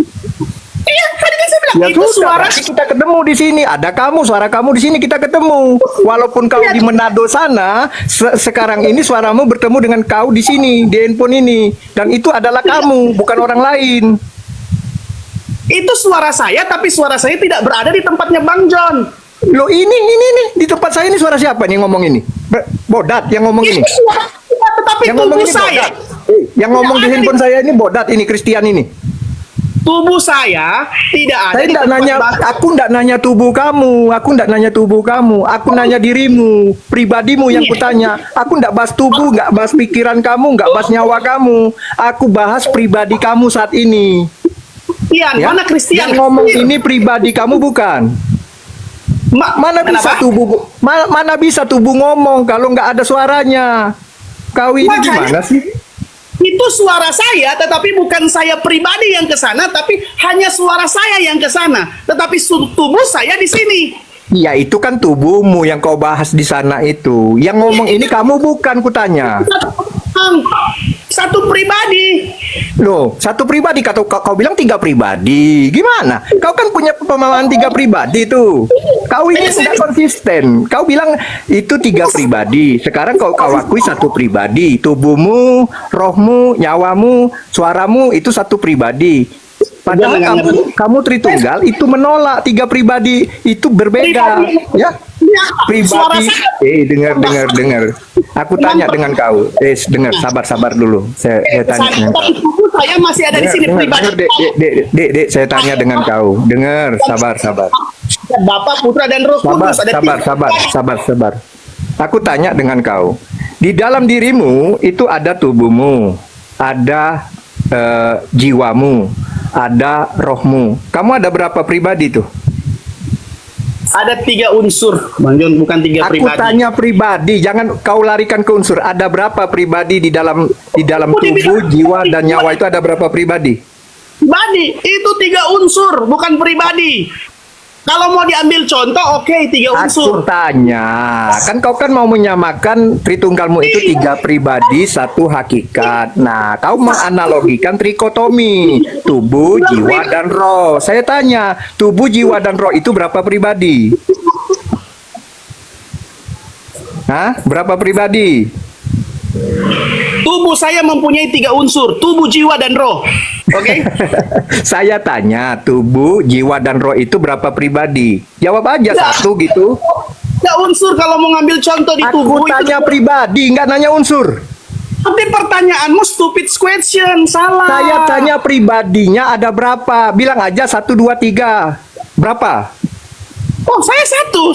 Iya, tadi kan saya bilang Ya itu sudah, suara. berarti kita ketemu di sini. Ada kamu, suara kamu di sini kita ketemu. Walaupun kau di Manado sana, sekarang ini suaramu bertemu dengan kau di sini, di handphone ini. Dan itu adalah kamu, bukan orang lain. Itu suara saya, tapi suara saya tidak berada di tempatnya Bang John. Loh ini nih, di tempat saya ini suara siapa nih yang ngomong ini? Bodat yang ngomong ini. Itu suara saya, tetapi Yang ngomong tubuh ini saya. Bodat. Yang ngomong di handphone saya ini Bodat, ini Christian ini. Tubuh saya tidak ada Saya di tidak tempat nanya, Bang John. aku tidak nanya tubuh kamu, aku nanya dirimu, pribadimu yang kutanya. Aku tidak bahas tubuh, nggak bahas pikiran kamu, nggak bahas nyawa kamu. Aku bahas pribadi kamu saat ini. Christian, Ya? mana Christian? Yang ngomong ini pribadi kamu bukan? Mana bisa Kenapa? tubuh, mana bisa tubuh ngomong kalau nggak ada suaranya? Kau ini Makanya- gimana sih? Itu suara saya, tetapi bukan saya pribadi yang ke sana, tapi hanya suara saya yang ke sana. Tetapi tubuh saya di sini. Ya itu kan tubuhmu yang kau bahas di sana itu. Yang ngomong ini kamu bukan, kutanya. Satu pribadi. Loh, satu pribadi, kau bilang 3 pribadi. Gimana? Kau kan punya pemahaman 3 pribadi tuh. Kau ini tidak konsisten. Kau bilang itu 3 pribadi. Sekarang kau akui satu pribadi. Tubuhmu, rohmu, nyawamu, suaramu itu satu pribadi. Padahal kamu Tritunggal itu menolak 3 pribadi. Itu berbeda. Ya. Suara Pribadi. saya. Dengar. Aku tanya dengan kau. Dengar, sabar dulu. Saya tanya dengan kau. Tapi tubuh saya masih ada di sini pribadi. Dek, saya tanya dengan kau. Dengar, sabar. Bapak, Putra, dan Roh Kudus. Ada Sabar. Aku tanya dengan kau. Di dalam dirimu itu ada tubuhmu, ada jiwamu, ada rohmu. Kamu ada berapa pribadi tuh? Ada 3 unsur, Bang John, bukan 3 Aku pribadi. tanya pribadi, jangan kau larikan ke unsur. Ada berapa pribadi di dalam tubuh, jiwa dan nyawa itu ada berapa pribadi? Pribadi itu 3 unsur, bukan pribadi. Kalau mau diambil contoh, oke, 3 unsur. Aku tanya, kan kau kan mau menyamakan Tritunggalmu itu 3 pribadi, 1 hakikat. Nah, kau menganalogikan trikotomi, tubuh, jiwa, dan roh. Saya tanya, tubuh, jiwa, dan roh itu berapa pribadi? Hah? Berapa pribadi? Tubuh saya mempunyai 3 unsur, tubuh, jiwa, dan roh. Oke? Saya tanya, tubuh, jiwa, dan roh itu berapa pribadi? Jawab aja satu gitu. Ya unsur kalau mau ngambil contoh di Aku tubuh tanya itu. pribadi, nggak nanya unsur. Tapi pertanyaanmu stupid question, salah. Saya tanya pribadinya ada berapa? Bilang aja 1, 2, 3. Berapa? Oh, saya satu.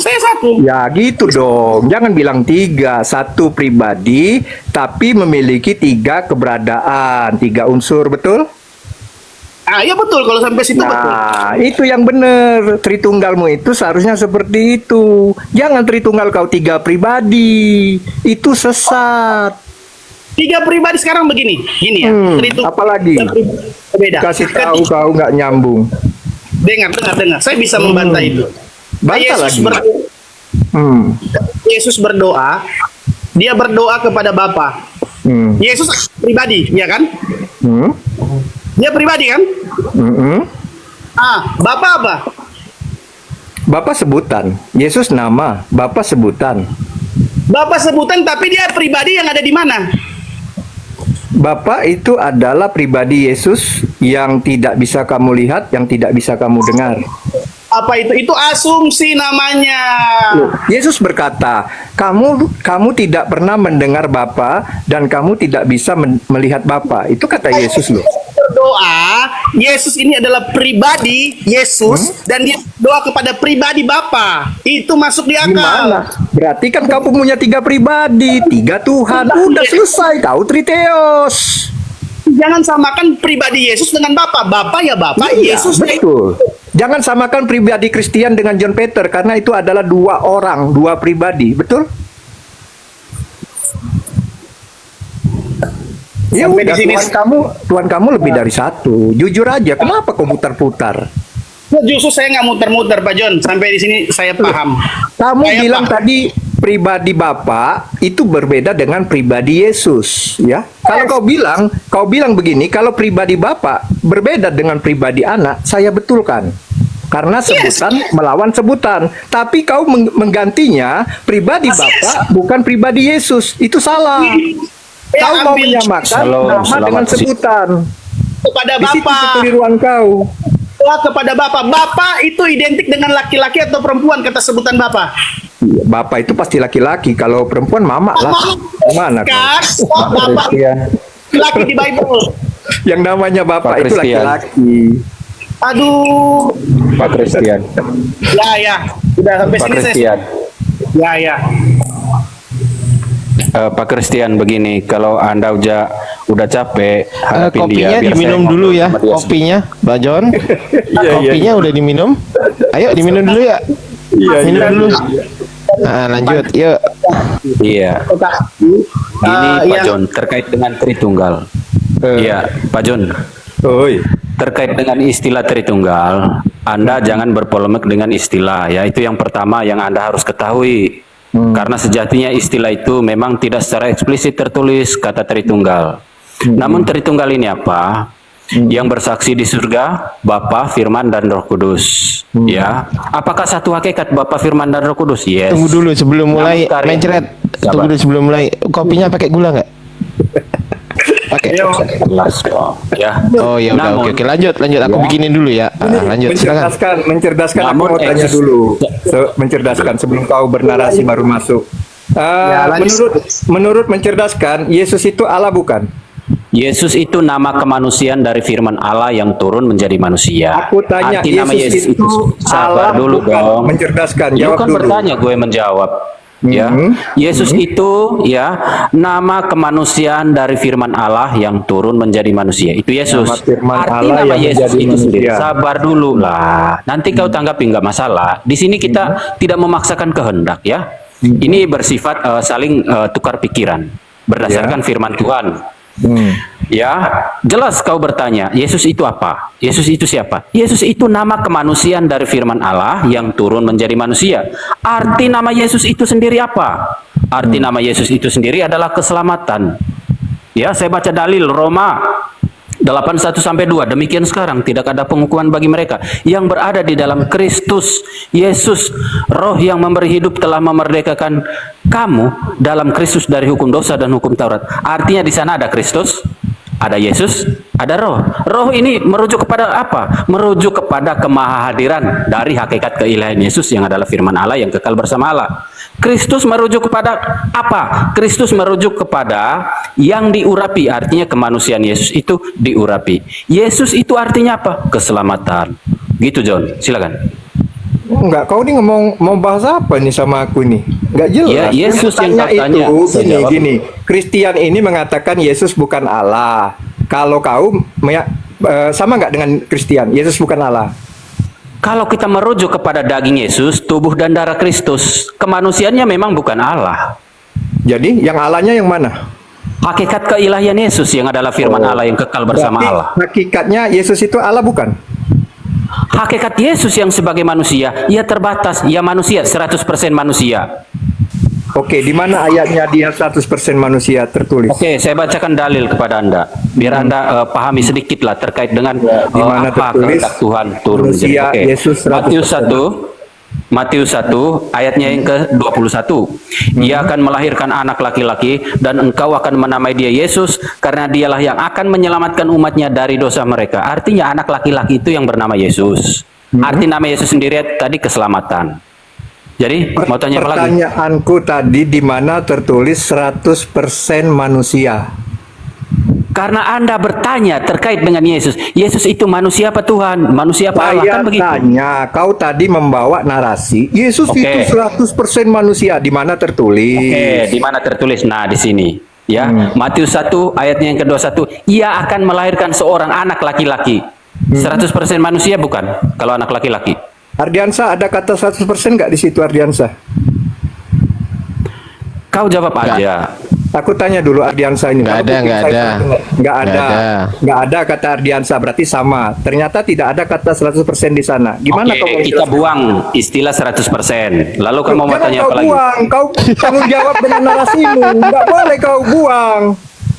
Ya gitu dong. Jangan bilang 3. 1 pribadi, tapi memiliki 3 keberadaan, 3 unsur, betul? Ah, iya betul, kalau sampai situ betul. Nah, itu yang benar. Tritunggalmu itu seharusnya seperti itu. Jangan Tritunggal kau 3 pribadi. Itu sesat. 3 pribadi sekarang begini, gini ya. Apalagi? Beda. Kasih tahu kau nggak nyambung. Dengar. Saya bisa membantah itu. Bantah lagi. Yesus berdoa, dia berdoa kepada Bapa. Yesus pribadi, ya kan? Dia pribadi kan? Bapa apa? Bapa sebutan. Yesus nama, Bapa sebutan. Bapa sebutan, tapi dia pribadi yang ada di mana? Bapa itu adalah pribadi Yesus yang tidak bisa kamu lihat, yang tidak bisa kamu dengar. Apa itu? Itu asumsi namanya. Yesus berkata, kamu tidak pernah mendengar Bapa dan kamu tidak bisa melihat Bapa. Itu kata Yesus loh. Berdoa, Yesus ini adalah pribadi Yesus dan dia doa kepada pribadi Bapa. Itu masuk di akal. Gimana? Berarti kan kamu punya 3 pribadi, 3 Tuhan. Udah selesai, kau Triteos. Jangan samakan pribadi Yesus dengan Bapa. Bapa ya Bapa, Iya, Yesus betul. Jangan samakan pribadi Kristen dengan John Peter karena itu adalah 2 orang, 2 pribadi, betul? Ya Sampai udah, di sini Tuhan kamu lebih dari 1. Jujur aja, kenapa kau putar-putar? justru saya nggak muter-muter Pak John. Sampai di sini saya paham. Kamu Saya bilang paham. tadi pribadi Bapa itu berbeda dengan pribadi Yesus, ya. Kalau kau bilang begini, kalau pribadi Bapa berbeda dengan pribadi anak, saya betulkan. Karena sebutan melawan sebutan. Tapi kau menggantinya pribadi Bapa bukan pribadi Yesus. Itu salah. Kau mau menyamakan nama dengan sebutan. Kepada Di situ Bapa. kekeliruan kau. Doa kepada Bapa. Bapa itu identik dengan laki-laki atau perempuan kata sebutan Bapa? Bapak itu pasti laki-laki. Kalau perempuan mama lah. Mana kau? Kan? Oh, Bapa laki di Bible. Yang namanya Bapak Pak itu Christian. laki-laki. Aduh. Pak Christian. Ya. Sudah sampai Pak sini Christian. Ya. Pak Christian begini, kalau Anda udah capek, hadapin Kopinya dia, biar diminum saya dulu ngobrol ya, sama dia kopinya, Mbak John. Kopinya udah diminum. Ayo diminum dulu ya. Minum dulu. Nah, lanjut, yuk. Iya. Ini Pak yang- John terkait dengan Tritunggal. Iya, Pak John. Oi. Terkait dengan istilah Tritunggal, Anda jangan berpolemik dengan istilah ya. Itu yang pertama yang Anda harus ketahui. Karena sejatinya istilah itu memang tidak secara eksplisit tertulis kata Tritunggal. Namun Tritunggal ini apa? Yang bersaksi di surga, Bapa, Firman, dan Roh Kudus. Ya, apakah satu hakikat Bapa, Firman, dan Roh Kudus? Yes. Tunggu dulu sebelum mulai Namun karya- mencret. Sabar. Tunggu dulu sebelum mulai. Kopinya pakai gula nggak? Pakai. Jelas dong. Ya. Oh ya udah, Namun- oke lanjut. Aku bikinin dulu ya. Lanjut silakan. Mencerdaskan aku Namun mau tanya eksis- dulu. Mencerdaskan sebelum kau bernarasi baru masuk. Menurut mencerdaskan, Yesus itu Allah bukan? Yesus itu nama kemanusiaan dari firman Allah yang turun menjadi manusia. Aku tanya, Arti nama Yesus itu sabar Allah dulu bukan? dong. Mencerdaskan, You jawab kan dulu. bertanya, gue menjawab. Ya, Yesus itu ya nama kemanusiaan dari firman Allah yang turun menjadi manusia. Itu Yesus. Nama firman Arti Allah nama yang Yesus menjadi itu sendiri. manusia. Sabar dulu lah. Nanti kau tanggapi nggak masalah. Di sini kita tidak memaksakan kehendak ya. Ini bersifat saling tukar pikiran berdasarkan firman Tuhan. Ya, jelas kau bertanya, Yesus itu apa? Yesus itu siapa? Yesus itu nama kemanusiaan dari firman Allah yang turun menjadi manusia. Arti nama Yesus itu sendiri apa? Arti nama Yesus itu sendiri adalah keselamatan. Ya, saya baca dalil Roma 8:1-2. Demikian sekarang tidak ada pengukuman bagi mereka yang berada di dalam Kristus Yesus. Roh yang memberi hidup telah memerdekakan kamu dalam Kristus dari hukum dosa dan hukum Taurat. Artinya di sana ada Kristus, Ada Yesus, ada Roh. Roh ini merujuk kepada apa? Merujuk kepada kemahahadiran dari hakikat keilahian Yesus yang adalah firman Allah yang kekal bersama Allah. Kristus merujuk kepada apa? Kristus merujuk kepada yang diurapi, artinya kemanusiaan Yesus itu diurapi. Yesus itu artinya apa? Keselamatan. Gitu John, silakan. Enggak, kau ini ngomong mau bahas apa nih sama aku nih? Enggak jelas. Ya, Yesus yang Tanya katanya. itu Saya jawab. gini. Kristen ini mengatakan Yesus bukan Allah. Kalau kau sama nggak dengan Kristen? Yesus bukan Allah. Kalau kita merujuk kepada daging Yesus, tubuh dan darah Kristus, kemanusiaannya memang bukan Allah. Jadi yang Allahnya yang mana? Hakikat keilahian Yesus yang adalah firman Allah yang kekal bersama Berarti Allah. hakikatnya Yesus itu Allah bukan? Hakikat Yesus yang sebagai manusia, ia terbatas, ia manusia, 100% manusia. Oke, di mana ayatnya dia 100% manusia tertulis? Oke, saya bacakan dalil kepada Anda, biar Anda pahami sedikit lah terkait dengan Di mana apa tertulis kehendak Tuhan turun. manusia Oke. Yesus 100%. Matius 1 ayatnya yang ke-21. Ia akan melahirkan anak laki-laki dan engkau akan menamai dia Yesus karena dialah yang akan menyelamatkan umatnya dari dosa mereka. Artinya anak laki-laki itu yang bernama Yesus. Arti nama Yesus sendiri tadi keselamatan. Jadi mau tanya apa lagi? Pertanyaanku tadi di mana tertulis 100% manusia? Karena Anda bertanya terkait dengan Yesus. Yesus itu manusia apa Tuhan? Manusia apa Allah? Saya Kan begitu. tanya, kau tadi membawa narasi Yesus Oke. itu 100% manusia. Di mana tertulis? Oke, di mana tertulis? Nah, di sini. Ya, Matius 1 ayatnya yang ke-21. Ia akan melahirkan seorang anak laki-laki. 100% manusia bukan? Kalau anak laki-laki. Ardiansa ada kata 100% nggak di situ Ardiansa? Kau jawab aja. Aku tanya dulu Ardiansa ini. Nggak Kalau ada, mungkin nggak saya ada. salah dengar. Nggak ada. Nggak ada. Nggak ada kata Ardiansa, berarti sama. Ternyata tidak ada kata 100% di sana. Gimana kau Oke, mau kita jelaskan? buang istilah 100%. Lalu kamu mau Jangan tanya kau apa lagi? buang. Kau tanggung jawab dengan narasimu. Nggak boleh kau buang.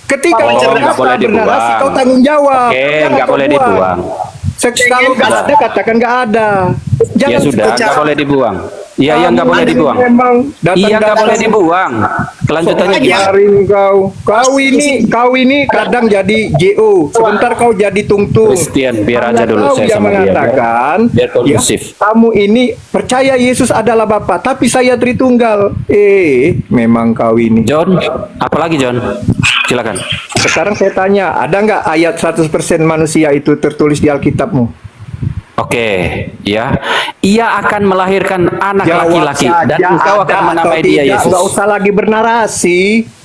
Ketika Oh, kau nggak boleh bernarasi, dibuang. kau tanggung jawab. Oke, Jangan nggak kau boleh buang. dibuang. Kalau nggak ada, katakan nggak ada. Ya sudah, nggak boleh dibuang. Iya, yang nggak boleh dibuang. Memang Iya, nggak boleh dibuang. Kelanjutannya gimana? Biarin kau ini kadang jadi JO, sebentar kau jadi tungtung. Christian, biar aja Hanya dulu kau saya yang sama dia. mengatakan, Biar kondusif. kamu ini percaya Yesus adalah Bapa, tapi saya Tritunggal. Memang kau ini. John, apalagi John? Silakan. Sekarang saya tanya, ada nggak ayat 100% manusia itu tertulis di Alkitabmu? Oke, ya. Ia akan melahirkan anak Jawab laki-laki dan saja, engkau ada akan atau menamai dia tidak. Yesus. Nggak usah lagi bernarasi.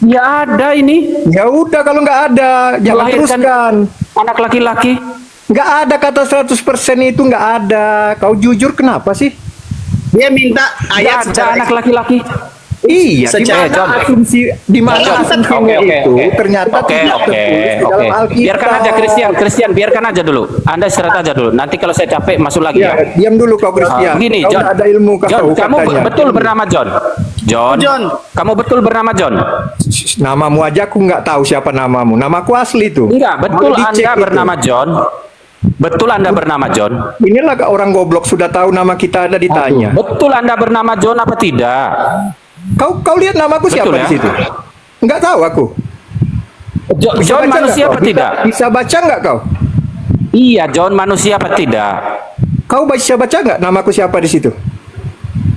Ya ada ini. Ya udah kalau nggak ada, jangan Melahirkan teruskan. anak laki-laki. Nggak ada kata 100% itu nggak ada. Kau jujur kenapa sih? Dia minta Ya ayat ada secara anak laki-laki. Iya, Secara- di mana asumsinya itu ternyata Oke, tidak oke, tertulis di oke. dalam Alkitab. Biarkan aja Christian, biarkan aja dulu. Anda istirahat aja dulu. Nanti kalau saya capek masuk lagi Ya, ya. diam dulu kau Christian. Begini, Kau John. nggak ada ilmu kau John, kamu katanya. betul bernama John. John. Kamu betul bernama John. Namamu aja aku nggak tahu siapa namamu. Namaku asli itu. Enggak, betul Boleh dicek Anda itu. bernama John. Betul Anda bernama John. Inilah orang goblok sudah tahu nama kita ada ditanya. Betul Anda bernama John apa tidak? Kau lihat namaku siapa Betul ya? di situ? Nggak tahu aku. John baca manusia nggak apa kau? tidak? Bisa baca nggak kau? Iya, John manusia apa tidak? Kau bisa baca nggak namaku siapa di situ?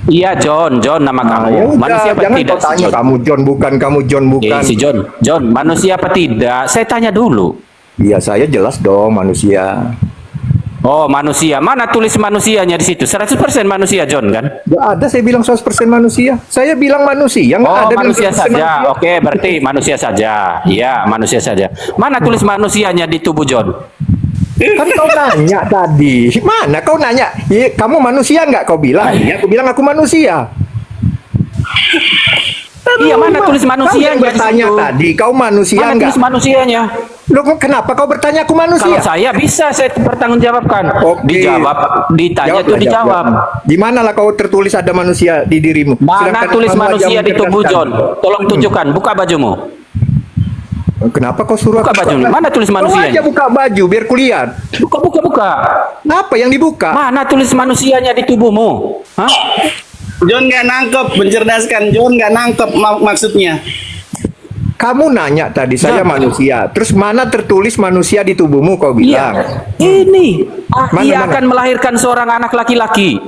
Iya, John nama kamu. Ya udah, Manusia apa jangan tidak? kau tanya John? kamu John bukan, kamu John bukan. Si John manusia apa tidak? Saya tanya dulu. Iya saya jelas dong manusia. Oh, manusia. Mana tulis manusianya di situ? 100% manusia, John, kan? Nggak ada saya bilang 100% manusia. Saya bilang manusia, nggak Oh, ada bilang manusia 100% saja. manusia. Oke, berarti manusia saja. Iya, manusia saja. Mana tulis manusianya di tubuh John? Kan kau nanya tadi. Mana kau nanya? Kamu manusia nggak? Kau bilang. Iya, aku bilang aku manusia. Iya, mana tulis Kau yang manusianya di bertanya situ? tadi, kau manusia Mana nggak? tulis manusianya? Loh, kenapa kau bertanya aku Kalau manusia? saya bisa, saya pertanggungjawabkan. Oke. Dijawab, ditanya tuh Jawablah, dijawab. Di mana lah kau tertulis ada manusia di dirimu? Mana Sedangkan tulis kamu aja manusia di tubuh John? mencerdaskan. Tolong tunjukkan, buka bajumu. Kenapa kau suruh Buka aku bajumu. Mana tulis Kau manusianya? aja buka baju biar kulihat. Buka. Apa yang dibuka? Mana tulis manusianya di tubuhmu? Hah? John nggak nangkep, mencerdaskan. John nggak nangkep maksudnya. Kamu nanya tadi saya manusia. Terus mana tertulis manusia di tubuhmu kau bilang? Iya. Ini Mana, ia mana? akan melahirkan seorang anak laki-laki.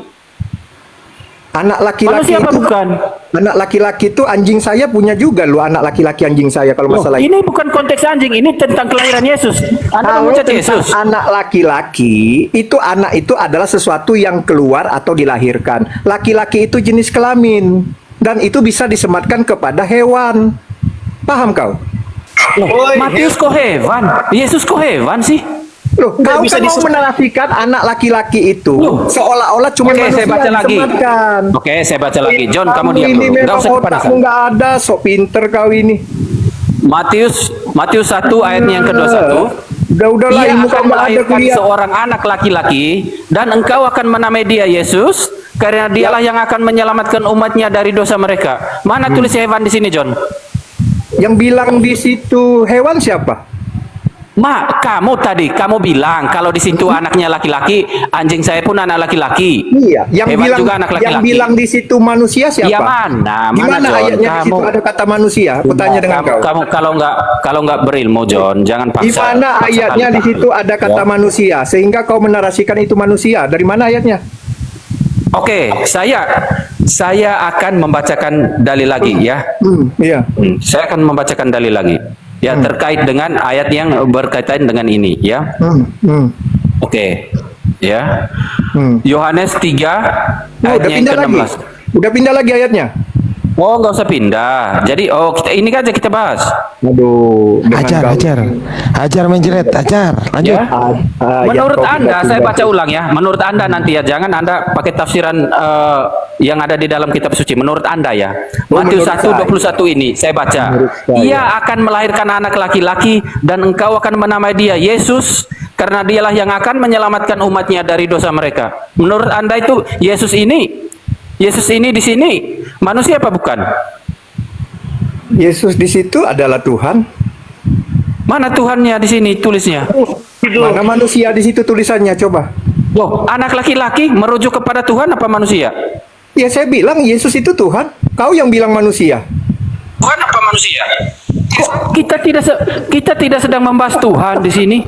Anak laki-laki Manusia apa itu bukan? anak laki-laki itu anjing saya punya juga loh, anak laki-laki anjing saya kalau Loh, masalah itu. ini bukan konteks anjing, ini tentang kelahiran Yesus. Anda Kalau mencaci tentang Yesus. anak laki-laki itu anak itu adalah sesuatu yang keluar atau dilahirkan. Laki-laki itu jenis kelamin dan itu bisa disematkan kepada hewan. Paham kau? Loh, Matius kok hewan? Yesus kok hewan sih? Loh, Nggak kau bisa kan mau disesuaikan. menarasikan anak laki-laki itu Loh. seolah-olah cuma Oke, manusia saya baca lagi. disematkan. Oke, saya baca lagi. John, kamu diam ini dulu. Enggak memang usah otakmu kepanasan. nggak ada, sok pinter kau ini. Matius 1 ayatnya yang ke-21. Udahlah, Ia ilmu akan kamu ada melahirkan kuliah. seorang anak laki-laki dan engkau akan menamai dia Yesus karena dialah yang akan menyelamatkan umatnya dari dosa mereka. Mana tulis hewan di sini, John? Yang bilang di situ hewan siapa? Kamu tadi bilang kalau di situ anaknya laki-laki, anjing saya pun anak laki-laki. Iya, yang Hewan bilang juga anak yang laki-laki. bilang di situ manusia siapa? Iya, mana Di mana John? ayatnya di situ ada kata manusia? Aku tanya dengan kau. Kamu kalau nggak berilmu, John, jangan paksa. Di mana paksa ayatnya kali. di situ ada kata Ya. manusia sehingga kau menarasikan itu manusia? Dari mana ayatnya? Oke, saya akan membacakan dalil lagi ya. Iya. Saya akan membacakan dalil lagi. Ya, terkait dengan ayat yang berkaitan dengan ini ya. Oke. Ya. Yohanes 3 Oh, udah ayatnya yang pindah lagi. ke-16. Udah pindah lagi ayatnya. Oh, nggak usah pindah. Jadi ini aja kita bahas. Aduh, dengan Ajar, kau. ajar menjerit, ajar. Lanjut. Ya. Menurut kau Anda, pindah-pindah saya baca tuh. ulang ya. Menurut Anda nanti ya, jangan Anda pakai tafsiran yang ada di dalam kitab suci. Menurut Anda ya. Matius menurut 1:21 ini saya baca. Menurut saya. Ia akan melahirkan anak laki-laki dan engkau akan menamai dia Yesus karena dialah yang akan menyelamatkan umatnya dari dosa mereka. Menurut Anda itu Yesus ini di sini manusia apa bukan? Yesus di situ adalah Tuhan. Mana Tuhannya di sini tulisnya? Mana manusia di situ tulisannya coba? Loh, anak laki-laki merujuk kepada Tuhan apa manusia? Ya saya bilang Yesus itu Tuhan. Kau yang bilang manusia. Tuhan apa manusia? Kok kita tidak sedang membahas Tuhan di sini?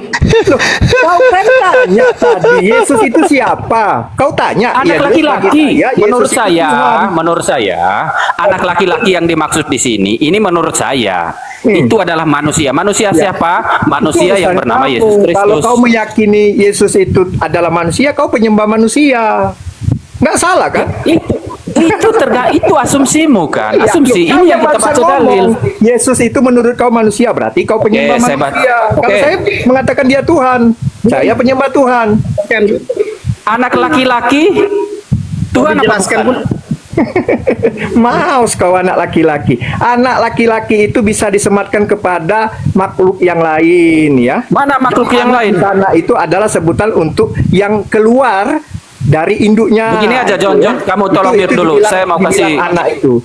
Loh, kau kan tanya tadi Yesus itu siapa? Kau tanya. Anak Ya, laki-laki. Yesus Menurut itu Tuhan. menurut saya, anak laki-laki yang dimaksud di sini, ini menurut saya itu adalah manusia. Manusia siapa? Manusia Itu yang urusan bernama kamu. Yesus Kristus. Kalau kau meyakini Yesus itu adalah manusia, kau penyembah manusia. Nggak salah kan? itu asumsimu kan? Iya, Asumsi. kau Ini yang kita barusan baca dalil. ngomong, Yesus itu menurut kau manusia, berarti kau penyembah saya manusia. Kalau oke. saya mengatakan dia Tuhan, saya penyembah Tuhan. Anak laki-laki Tuhan apa Dijelaskan bukan? Maus kau anak laki-laki. Anak laki-laki itu bisa disematkan kepada makhluk yang lain ya. Mana makhluk yang lain? Anak itu adalah sebutan untuk yang keluar dari induknya. Begini aja, John, kamu tolong mute dulu. Saya mau kasih- anak itu.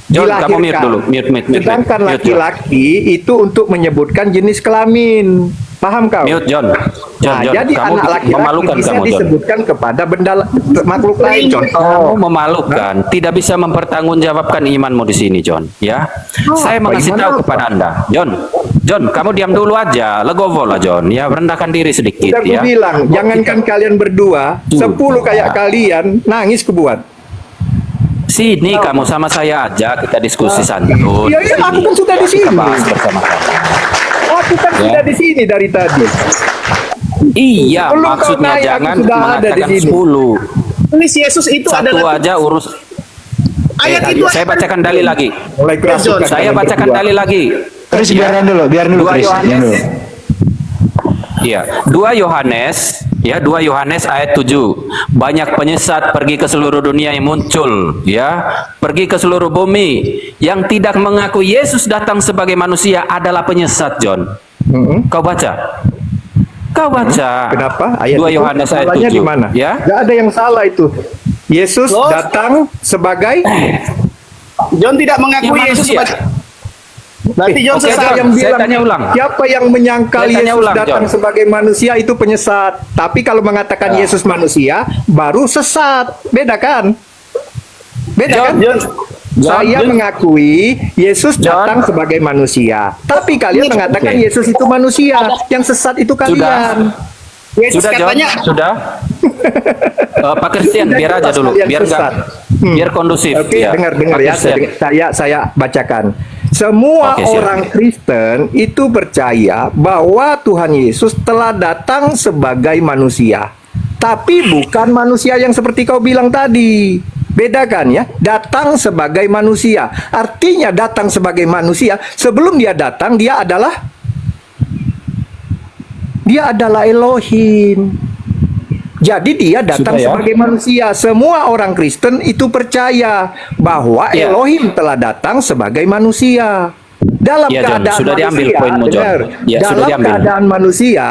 John, kamu mute dilahirkan. dulu. Mute. Sedangkan Mute, John. laki-laki itu untuk menyebutkan jenis kelamin. Paham kau? Mute, John. Nah, jadi kamu anak laki-laki memalukan bisa kamu, John. disebutkan kepada benda makhluk lain. Kamu Contoh, memalukan, tidak bisa mempertanggungjawabkan imanmu di sini, John. Ya, saya mengasih iman tahu apa? kepada Anda, John, kamu diam dulu aja, legowo lah, John. Ya, rendahkan diri sedikit, udah gue ya. bilang, jangankan kalian berdua, 10 kayak kalian nangis kebuat. Sini kamu sama saya aja, kita diskusi santun. Iya, aku kan sudah di Kita sini. bahas bersama-sama. Aku kan Ya. sudah di sini dari tadi. Iya, Belum kau maksudnya naik, aku jangan sudah ada di mengatakan sini. 10. Tulis Yesus itu Satu adalah aja urus. ayat itu. Saya bacakan dalil lagi. Mulai kerasukan Saya kalian bacakan berdua. dalil lagi. Chris biarin dulu 2 Chris. Yohanes. Biarin dulu. Iya, 2 Yohanes ayat 7. Banyak penyesat pergi ke seluruh dunia yang muncul, ya. Pergi ke seluruh bumi yang tidak mengaku Yesus datang sebagai manusia adalah penyesat, John. Kau baca. Kenapa? Ayat 2 itu Yohanes ayat salahnya 7. di mana? Ya. Nggak ada yang salah itu. Yesus Loh. datang sebagai John tidak mengakui Yang Yesus manusia. sebagai. Berarti John Oke, sesat. John. yang Saya bilang tanya ulang. siapa yang menyangkal Saya tanya Yesus ulang, datang John. sebagai manusia itu penyesat. Tapi kalau mengatakan Yesus manusia baru sesat. Beda kan? Beda John, kan? John, Saya mengakui Yesus datang sebagai manusia. Tapi kalian mengatakan Yesus itu manusia. Yang sesat itu kalian. Yesus Sudah, John? katanya Sudah. Pak Christian, biar aja dulu, Kalian biar sesat. biar kondusif. Oke, ya. dengar Pak ya. Christian. Saya bacakan. Semua Oke, siap. orang Kristen itu percaya bahwa Tuhan Yesus telah datang sebagai manusia. Tapi bukan manusia yang seperti kau bilang tadi. Bedakan ya, datang sebagai manusia. Artinya datang sebagai manusia, sebelum dia datang dia adalah Elohim. Jadi dia datang Sudah ya? sebagai manusia. Semua orang Kristen itu percaya bahwa Ya. Elohim telah datang sebagai manusia. Dalam Ya, John, keadaan sudah diambil manusia, poinmu, John. dengar, Ya, sudah dalam diambil. keadaan manusia,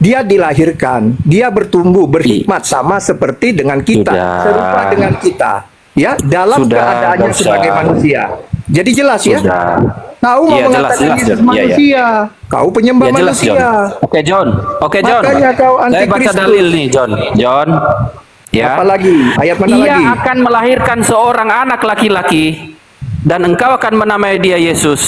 dia dilahirkan, dia bertumbuh, berhikmat sama seperti dengan kita, Sudah. serupa dengan kita. Ya, dalam Sudah, keadaannya nggak usah. sebagai manusia. Jadi jelas ya. Sudah. Kau mau Iya, jelas, mengatakan jelas, Yesus John. Iya, iya. manusia. Kau penyembah Ya jelas, John. manusia. Oke, John. Oke, John. Makanya kau Saya baca antikristus. dalil nih, John. John. Ya. Apalagi? Ayat mana Ia lagi? akan melahirkan seorang anak laki-laki dan engkau akan menamai dia Yesus.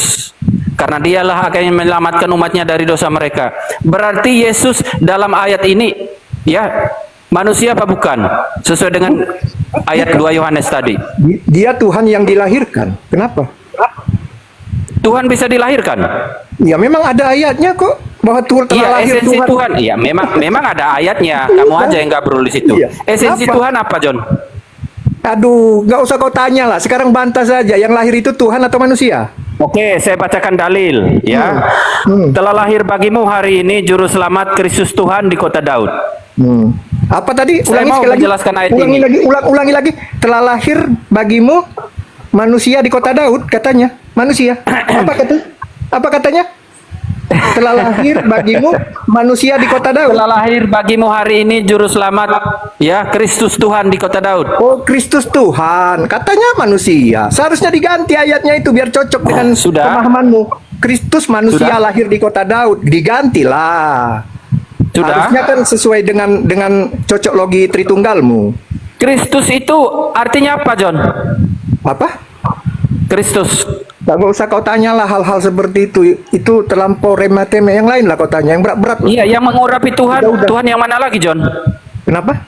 Karena dialah akan menyelamatkan umatnya dari dosa mereka. Berarti Yesus dalam ayat ini ya manusia apa bukan? Sesuai dengan ayat 2 Yohanes tadi. Dia Tuhan yang dilahirkan. Kenapa? Tuhan bisa dilahirkan. Ya memang ada ayatnya kok bahwa Tuhan telah Iya, lahir esensi Tuhan. Tuhan. Iya, memang ada ayatnya. Kamu aja yang nggak perlu di situ. Iya. Esensi Apa? Tuhan apa, John? Aduh, nggak usah kau tanya lah. Sekarang bantah saja. Yang lahir itu Tuhan atau manusia? Oke, saya bacakan dalil ya. Telah lahir bagimu hari ini juru selamat Kristus Tuhan di kota Daud. Apa tadi? Saya Ulangi mau sekali lagi. menjelaskan ayat Ulangi ini. lagi. Ulangi lagi. Telah lahir bagimu manusia di kota Daud katanya. Manusia. Apa katanya? Telah lahir bagimu manusia di kota Daud. Telah lahir bagimu hari ini juru selamat ya Kristus Tuhan di kota Daud. Oh, Kristus Tuhan. Katanya manusia. Seharusnya diganti ayatnya itu biar cocok dengan Sudah. pemahamanmu. Kristus manusia Sudah. lahir di kota Daud. Digantilah. Sudah. Harusnya kan sesuai dengan cocok logi Tritunggalmu. Kristus itu artinya apa, John? Apa? Kristus. Gak usah kau tanyalah hal-hal seperti itu. Itu terlampau remateme. Yang lain lah kau tanya. Yang berat-berat. Iya, yang mengurapi Tuhan. Udah. Tuhan yang mana lagi, John? Kenapa?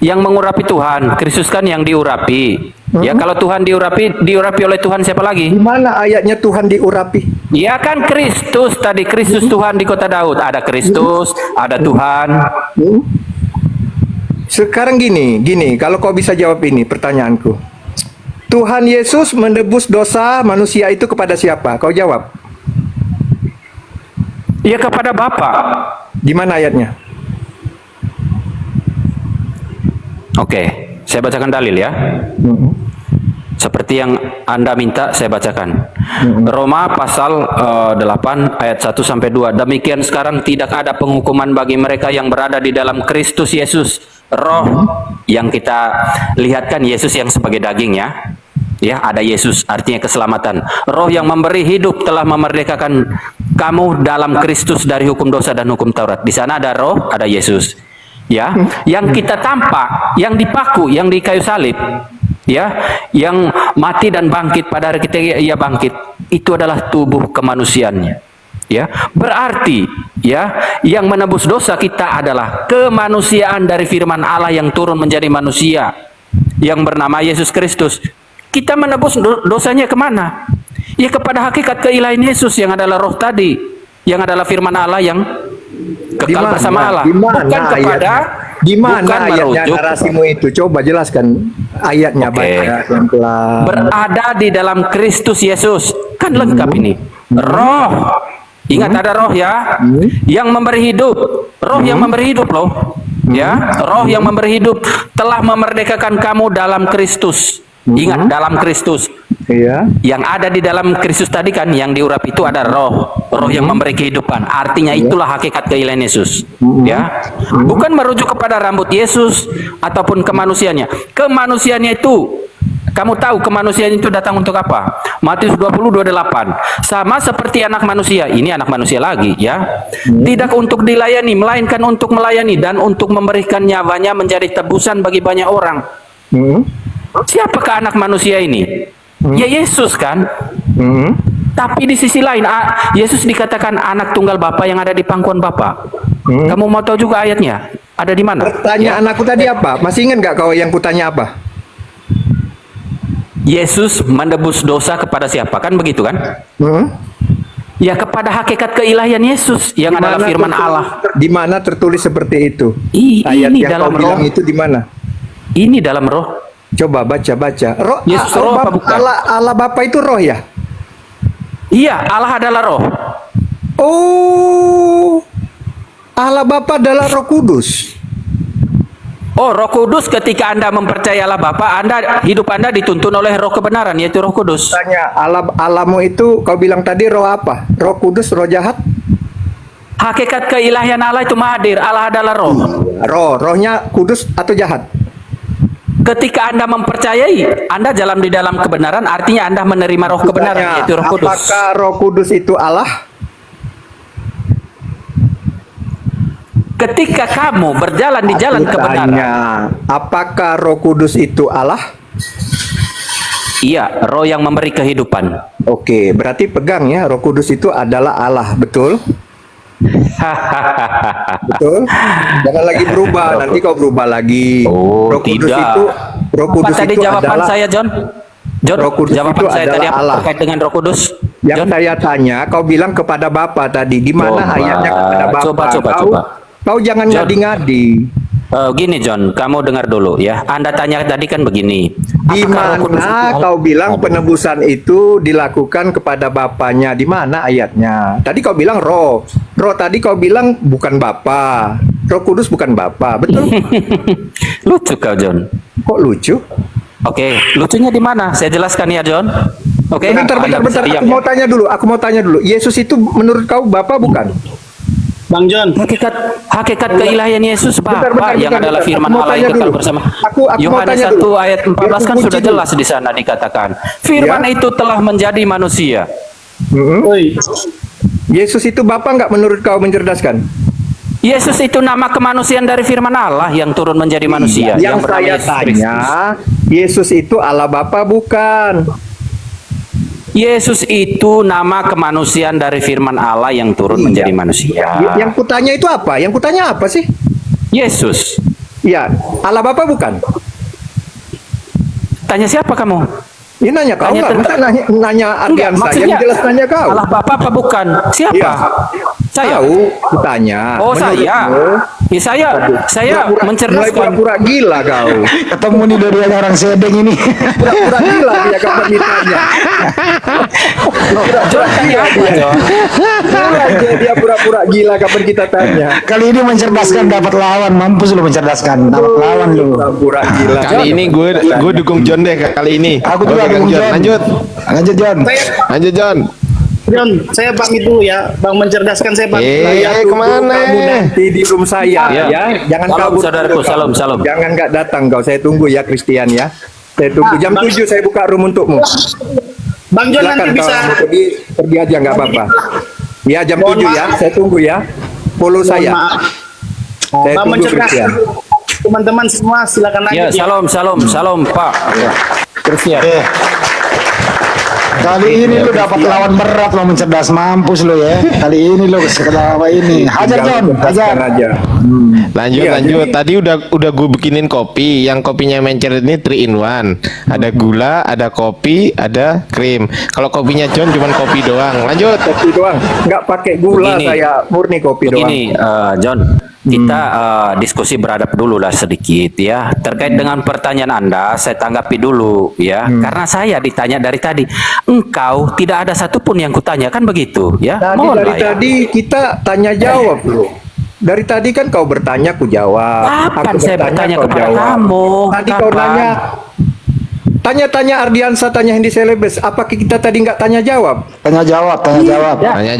Yang mengurapi Tuhan. Kristus kan yang diurapi. Ya, kalau Tuhan diurapi oleh Tuhan siapa lagi? Di mana ayatnya Tuhan diurapi? Ya kan Kristus tadi, Kristus Tuhan di kota Daud. Ada Kristus, ada Tuhan. Sekarang gini, kalau kau bisa jawab ini pertanyaanku. Tuhan Yesus menebus dosa manusia itu kepada siapa? Kau jawab. Ya kepada Bapa. Di mana ayatnya? Oke, saya bacakan dalil ya. Seperti yang Anda minta, saya bacakan. Roma pasal 8 ayat 1 sampai 2. Demikian sekarang tidak ada penghukuman bagi mereka yang berada di dalam Kristus Yesus. Roh yang kita lihat kan Yesus yang sebagai daging ya. Ya, ada Yesus artinya keselamatan. Roh yang memberi hidup telah memerdekakan kamu dalam Kristus dari hukum dosa dan hukum Taurat. Di sana ada Roh, ada Yesus. Ya, yang kita tampak, yang dipaku, yang di kayu salib, ya, yang mati dan bangkit pada hari ketika ia bangkit, itu adalah tubuh kemanusiaannya. Ya, berarti ya, yang menebus dosa kita adalah kemanusiaan dari firman Allah yang turun menjadi manusia yang bernama Yesus Kristus. Kita menebus dosanya kemana? Ya kepada hakikat keilahian Yesus yang adalah Roh tadi, yang adalah firman Allah yang kekal bersama Allah. Bukan kepada di mana bukan ayatnya merujuk. narasimu itu? Coba jelaskan ayatnya. Oke. Baca pelan-pelan. Berada di dalam Kristus Yesus. Kan lengkap ini. Roh. Ingat ada roh ya. Yang memberi hidup. Roh yang memberi hidup loh. Ya, roh yang memberi hidup telah memerdekakan kamu dalam Kristus. Ingat dalam Kristus. Iya. Yang ada di dalam Kristus tadi kan yang diurapi itu ada roh yang memberi kehidupan. Artinya itulah hakikat keilahian Yesus. Ya, bukan merujuk kepada rambut Yesus ataupun kemanusiaannya. Kemanusiaannya itu, kamu tahu kemanusiaan itu datang untuk apa? Matius 20:28. Sama seperti anak manusia. Ini anak manusia lagi ya. Tidak untuk dilayani, melainkan untuk melayani dan untuk memberikan nyawanya menjadi tebusan bagi banyak orang. Siapakah anak manusia ini? Ya Yesus kan. Tapi di sisi lain Yesus dikatakan anak tunggal Bapa yang ada di pangkuan Bapa. Kamu mau tahu juga ayatnya? Ada di mana? Pertanyaan aku tadi apa? Masih ingat nggak kau yang kutanya apa? Yesus menebus dosa kepada siapa? Kan begitu kan? Ya kepada hakikat keilahian Yesus yang adalah firman Allah. Di mana tertulis seperti itu? Ayat Ini yang dalam kau bilang roh. itu di mana? Ini dalam roh. Coba baca. Roh, Yesus roh apa bukan? Allah Bapa itu roh ya? Iya, Allah adalah roh. Oh, Allah Bapa adalah Roh Kudus. Oh, Roh Kudus ketika Anda mempercayai Allah Bapa, hidup Anda dituntun oleh roh kebenaran, yaitu Roh Kudus. Tanya Allahmu itu kau bilang tadi roh apa? Roh Kudus, roh jahat? Hakikat keilahian Allah itu mahadir. Allah adalah roh. Rohnya kudus atau jahat? Ketika Anda mempercayai, Anda jalan di dalam kebenaran, artinya Anda menerima roh kebenaran, yaitu Roh Kudus. Apakah Roh Kudus itu Allah? Ketika kamu berjalan di jalan Aku kebenaran, tanya, apakah Roh Kudus itu Allah? iya, roh yang memberi kehidupan. Oke, berarti pegang ya, Roh Kudus itu adalah Allah, betul? Betul? Jangan lagi berubah, nanti kau berubah lagi. Oh, Roh Kudus tidak. itu, Roh Apa Kudus tadi itu jawaban adalah saya, John? John, Roh Kudus jawaban itu saya tadi adalah apa Allah. terkait dengan Roh Kudus? Yang John? saya tanya, kau bilang kepada Bapa tadi, di mana Coba. ayatnya kepada Bapa? Coba. Kau jangan John. ngadi-ngadi. Gini John, kamu dengar dulu ya. Anda tanya tadi kan begini. Di Apakah Roh Kudus mana itu- kau bilang penebusan itu dilakukan kepada Bapaknya? Di mana ayatnya? Tadi kau bilang roh. Roh tadi kau bilang bukan Bapa. Roh Kudus bukan Bapa. Betul? Lucu kau John. Kok lucu? Oke, lucunya di mana? Saya jelaskan ya John. Oke. Bentar. Anda bisa diam, Aku mau ya? tanya dulu. Yesus itu menurut kau Bapa bukan? Bang John, Hakikat keilahian Yesus Bapa yang adalah firman Aku mau Allah tanya yang kekal dulu. bersama. Aku mau Yohanes tanya 1 dulu. ayat 14 Biar kan aku sudah uji dulu. jelas di sana dikatakan. Firman Ya. itu telah menjadi manusia. woi, Yesus itu Bapa nggak menurut kau mencerdaskan? Yesus itu nama kemanusiaan dari firman Allah yang turun menjadi manusia. Yang bernama saya Yesus tanya, Kristus. Yesus itu Allah Bapa bukan? Yesus itu nama kemanusiaan dari firman Allah yang turun Iya. menjadi manusia. Yang kutanya itu apa? Yang kutanya apa sih? Yesus. Ya, Allah Bapa bukan? Tanya siapa kamu? Ini nanya kau Tanya nggak? Masa tentang- nanya Ardiansa? maksudnya Yang jelas nanya kau. Allah Bapa apa bukan? Siapa? Iya. Saya. Tahu, kutanya. Oh, saya. Menurutmu, Ya, saya mulai mencerdaskan. pura-pura gila kau. Ketemu nih dua-duanya orang sedeng ini. Pura-pura gila dia kapan ditanya. Pura-pura gila dia. Dia pura-pura gila kapan kita tanya. Kali ini mencerdaskan dapat lawan, mampus lu mencerdaskan dapat lawan lu. Pura-pura gila. Kali ini gue dukung John deh kali ini. Aku juga Oke, Kang dukung John. Lanjut. Lanjut John. Lanjut John. John, saya pamit dulu ya. Bang mencerdaskan saya pamit. Kemana? Kamu nanti di room saya Iya. ya. Jangan Salam, kabur. saudaraku. dulu, kau. Salam, salam. Jangan nggak datang kau. Saya tunggu ya Christian ya. Saya tunggu jam 7 saya buka room untukmu. Bang John nanti Silakan bisa. kalau mau pergi aja nggak apa-apa. Ya jam 7 ya. Saya tunggu ya. Follow saya. Maaf. Saya Bang tunggu mencerdaskan Christian. teman-teman semua silakan Ya, lanjut ya. salam Pak. Terus ya. Kali ini lu dapat lawan berat lo mencerdas, mampus lu ya. Kali ini lu sekedar apa ini. Hajar John, hajar. aja. Lanjut Iya, lanjut. jadi- Tadi udah gue bikinin kopi. Yang kopinya Mencer ini 3 in 1. Ada gula, ada kopi, ada krim. Kalau kopinya John cuman kopi doang. Lanjut. Kopi doang. Nggak pakai gula Begini. saya murni kopi doang. Begini, John, kita diskusi beradab dulu lah sedikit ya. Terkait dengan pertanyaan Anda, saya tanggapi dulu ya. Karena saya ditanya dari tadi, engkau tidak ada satupun yang kutanya, kan begitu ya? Tadi Mohon dari lah ya. tadi kita tanya jawab bro. Dari tadi kan kau bertanya ku jawab. Kapan Aku saya bertanya kau kepada jawab. kamu? Tadi kau Kapan? nanya. Tanya-tanya Ardiansa, tanya Hendy Celebes. Apakah kita tadi nggak tanya jawab? Tanya jawab, tanya jawab. Tanya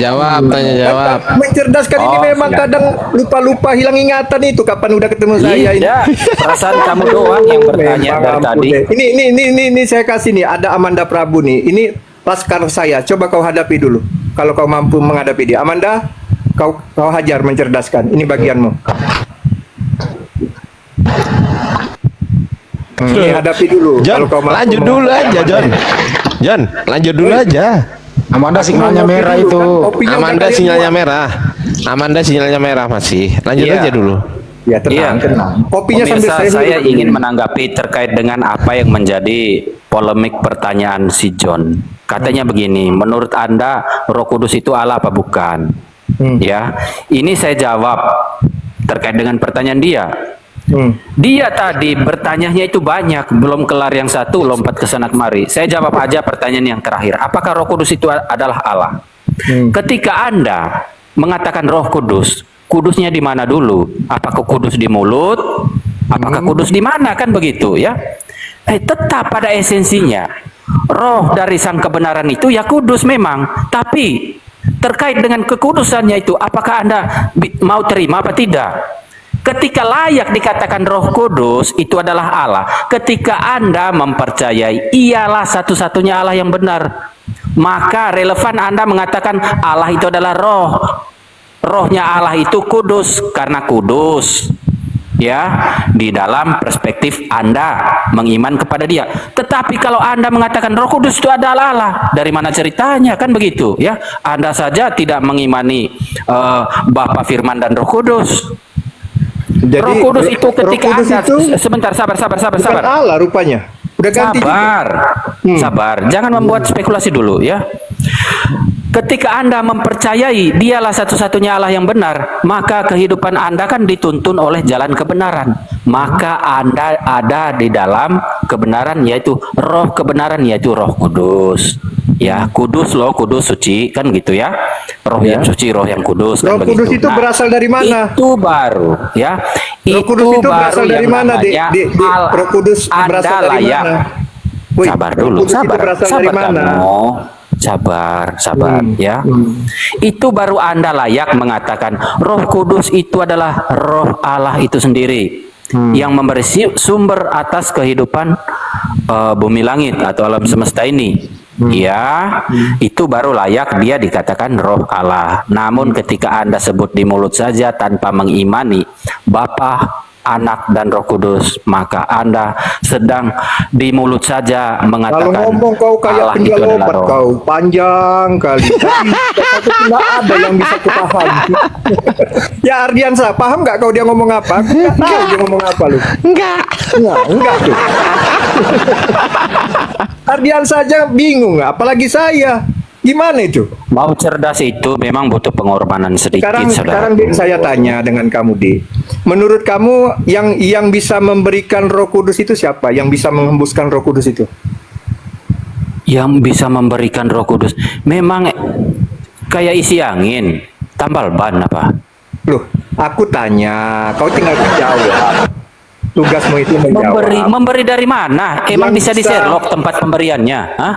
jawab. Mencerdaskan ini Oh, memang siap. kadang lupa-lupa hilang ingatan itu kapan udah ketemu saya ini. Tidak, perasaan kamu doang yang bertanya Memang dari ampun tadi. deh. Ini saya kasih nih, ada Amanda Prabu nih. Ini laskar saya. Coba kau hadapi dulu. Kalau kau mampu menghadapi dia. Amanda, kau hajar mencerdaskan. Ini bagianmu. Ini hadapi dulu. John, Kalau kau mampu lanjut dulu mengatakan aja, John. John, lanjut dulu aja. Amanda sinyalnya merah itu. Kopinya udah Amanda kalian sinyalnya buat. merah. Amanda sinyalnya merah masih. Lanjut Iya. aja dulu. Ya tenang, Iya. tenang. Kopinya sambil Pemirsa, saya hidup. ingin menanggapi terkait dengan apa yang menjadi polemik pertanyaan si John. Katanya begini, menurut Anda Roh Kudus itu Allah apa bukan? Ya, ini saya jawab terkait dengan pertanyaan dia. Dia tadi bertanyanya itu banyak, belum kelar yang satu, lompat ke sana kemari. Saya jawab aja pertanyaan yang terakhir. Apakah Roh Kudus itu adalah Allah? Ketika Anda mengatakan Roh Kudus, kudusnya di mana dulu? Apakah kudus di mulut? Apakah kudus di mana? Kan begitu ya. Tetap pada esensinya. Roh dari sang kebenaran itu ya kudus memang. Tapi terkait dengan kekudusannya itu, apakah Anda mau terima apa tidak? Ketika layak dikatakan Roh Kudus itu adalah Allah, ketika Anda mempercayai ialah satu-satunya Allah yang benar, maka relevan Anda mengatakan Allah itu adalah roh. Rohnya Allah itu kudus karena kudus. Ya, di dalam perspektif Anda mengiman kepada Dia. Tetapi kalau Anda mengatakan Roh Kudus itu adalah Allah, dari mana ceritanya? Kan begitu, ya. Anda saja tidak mengimani Bapa, Firman dan Roh Kudus. Jadi, Roh Kudus itu ketika Roh Kudus Anda itu sebentar, sabar. bukan Allah rupanya. Udah ganti. Sabar. Jangan membuat spekulasi dulu ya. Ketika Anda mempercayai dialah satu-satunya Allah yang benar, maka kehidupan Anda kan dituntun oleh jalan kebenaran. Maka Anda ada di dalam kebenaran, yaitu roh kebenaran, yaitu Roh Kudus. Ya, kudus loh, kudus suci kan gitu ya. Roh yang suci, roh yang kudus kan Roh begitu. Kudus itu berasal dari mana? Itu baru ya. Roh Kudus itu berasal dari yang mana, Dik? namanya Dik, Roh Kudus Anda berasal dari layak. mana? Woi, Sabar Roh dulu, Kudus itu berasal dari mana? kamu. Sabar ya. Itu baru Anda layak mengatakan Roh Kudus itu adalah roh Allah itu sendiri yang memberi sumber atas kehidupan bumi langit atau alam semesta ini. Ya, itu baru layak dia dikatakan roh Allah. Namun ketika Anda sebut di mulut saja tanpa mengimani Bapa, Anak dan Roh Kudus, maka Anda sedang di mulut saja Kalau mengatakan ngomong kau kayak Allah itu penjual adalah obat roh. kau, panjang kali. Tapi tidak ada yang bisa kupaham. Ya Ardiansa, paham nggak kau dia ngomong apa? Aku nggak tahu dia ngomong apa lu. Enggak tuh. Ardiansa aja bingung, apalagi saya. Gimana itu? Mau cerdas itu memang butuh pengorbanan sedikit, saudara. Sekarang Dik, saya tanya dengan kamu, Dik. Menurut kamu yang bisa memberikan Roh Kudus itu siapa? Yang bisa menghembuskan Roh Kudus itu? Yang bisa memberikan Roh Kudus memang kayak isi angin, tambal ban apa? Loh, aku tanya, kau tinggal menjawab. Tugasmu itu menjawab. Memberi dari mana? Emang Yang bisa di bisa- Sherlock tempat pemberiannya? Hah?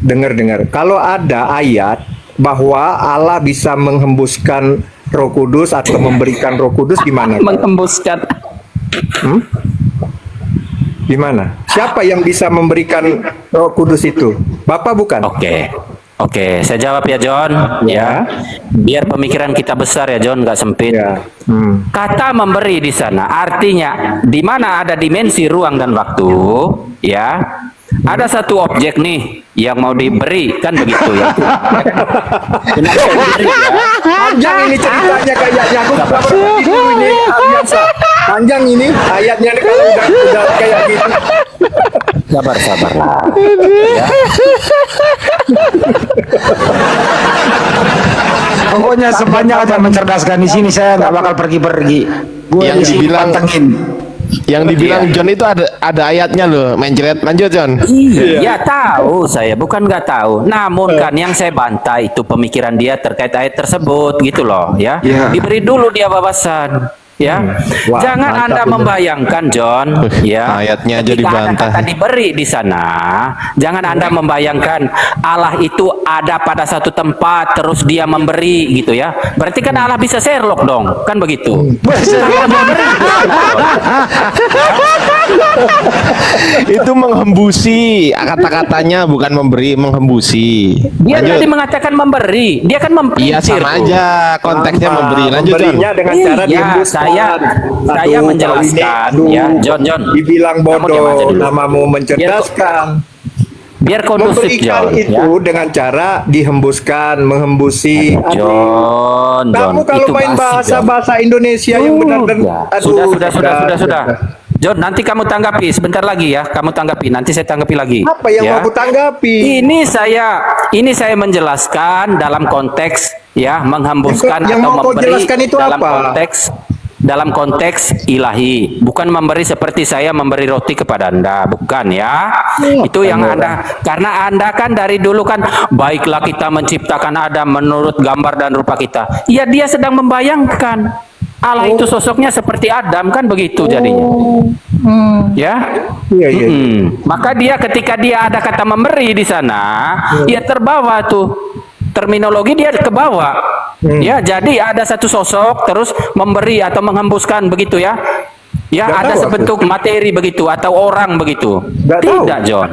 Dengar. Kalau ada ayat bahwa Allah bisa menghembuskan Roh Kudus atau memberikan Roh Kudus gimana? Menghembuskan. Gimana? Siapa yang bisa memberikan Roh Kudus itu? Bapak bukan? Oke, saya jawab ya John. Ya, biar pemikiran kita besar ya John, nggak sempit. Ya. Kata memberi di sana artinya di mana ada dimensi ruang dan waktu, ya. Ada satu objek nih yang mau diberi, kan begitu ya. Kenapa diberi ya? Panjang ini ceritanya kayaknya aku nggak berpikir dulu ini Ardiansa. Panjang ini ayatnya nih kalau udah kayak gitu. Sabar lah. Ya. Pokoknya sebanyak aja mencerdaskan di sini saya nggak bakal pergi-pergi. Gue Yang di sini dibilang- pantengin. Yang dibilang John itu ada ayatnya loh, mencret. Lanjut John. Iya tahu saya, bukan nggak tahu. Namun kan yang saya bantah itu pemikiran dia terkait ayat tersebut gitu loh, ya. Iya. Diberi dulu dia wawasan, ya. Wah, Jangan mantap Anda ini. membayangkan John, ya. Ayatnya aja Ketika ada dibantah. kata diberi di sana, jangan Anda membayangkan Allah itu ada pada satu tempat terus dia memberi gitu ya. Berarti kan Allah bisa Sherlock dong, kan begitu. Allah memberi. Itu menghembusi, kata-katanya bukan memberi, menghembusi. Dia Lanjut. tadi mengatakan memberi, dia kan Iya mempelintir. sama tuh. aja konteksnya memberi. Lanjut John. Memberinya dengan cara Iya, dihembuskan. saya menjelaskan, ya, John. Dibilang Kamu diam aja bodoh, dulu. namamu mencerdaskan. Biar kondusif, Memberikan John. itu Ya. dengan cara dihembuskan, menghembusi. John, Kamu kalau itu main basi, John. bahasa Indonesia yang benar-benar, Sudah. John, nanti kamu tanggapi sebentar lagi ya. Kamu tanggapi, nanti saya tanggapi lagi. Apa yang ya. mau aku tanggapi? Ini saya menjelaskan dalam konteks ya menghembuskan Yang atau mau kau memberi jelaskan itu dalam apa? konteks ilahi, bukan memberi seperti saya memberi roti kepada Anda, bukan ya. Itu yang Anda, karena Anda kan dari dulu kan baiklah kita menciptakan Adam menurut gambar dan rupa kita. Ya, dia sedang membayangkan Allah itu sosoknya seperti Adam, kan begitu jadinya. Ya. Iya, iya. Maka dia ketika dia ada kata memberi di sana, ya terbawa tuh terminologi, dia ke bawah. Ya, jadi ada satu sosok terus memberi atau menghembuskan begitu ya. Ya, Nggak ada tahu sebentuk materi begitu atau orang begitu. Nggak tahu. Tidak, John.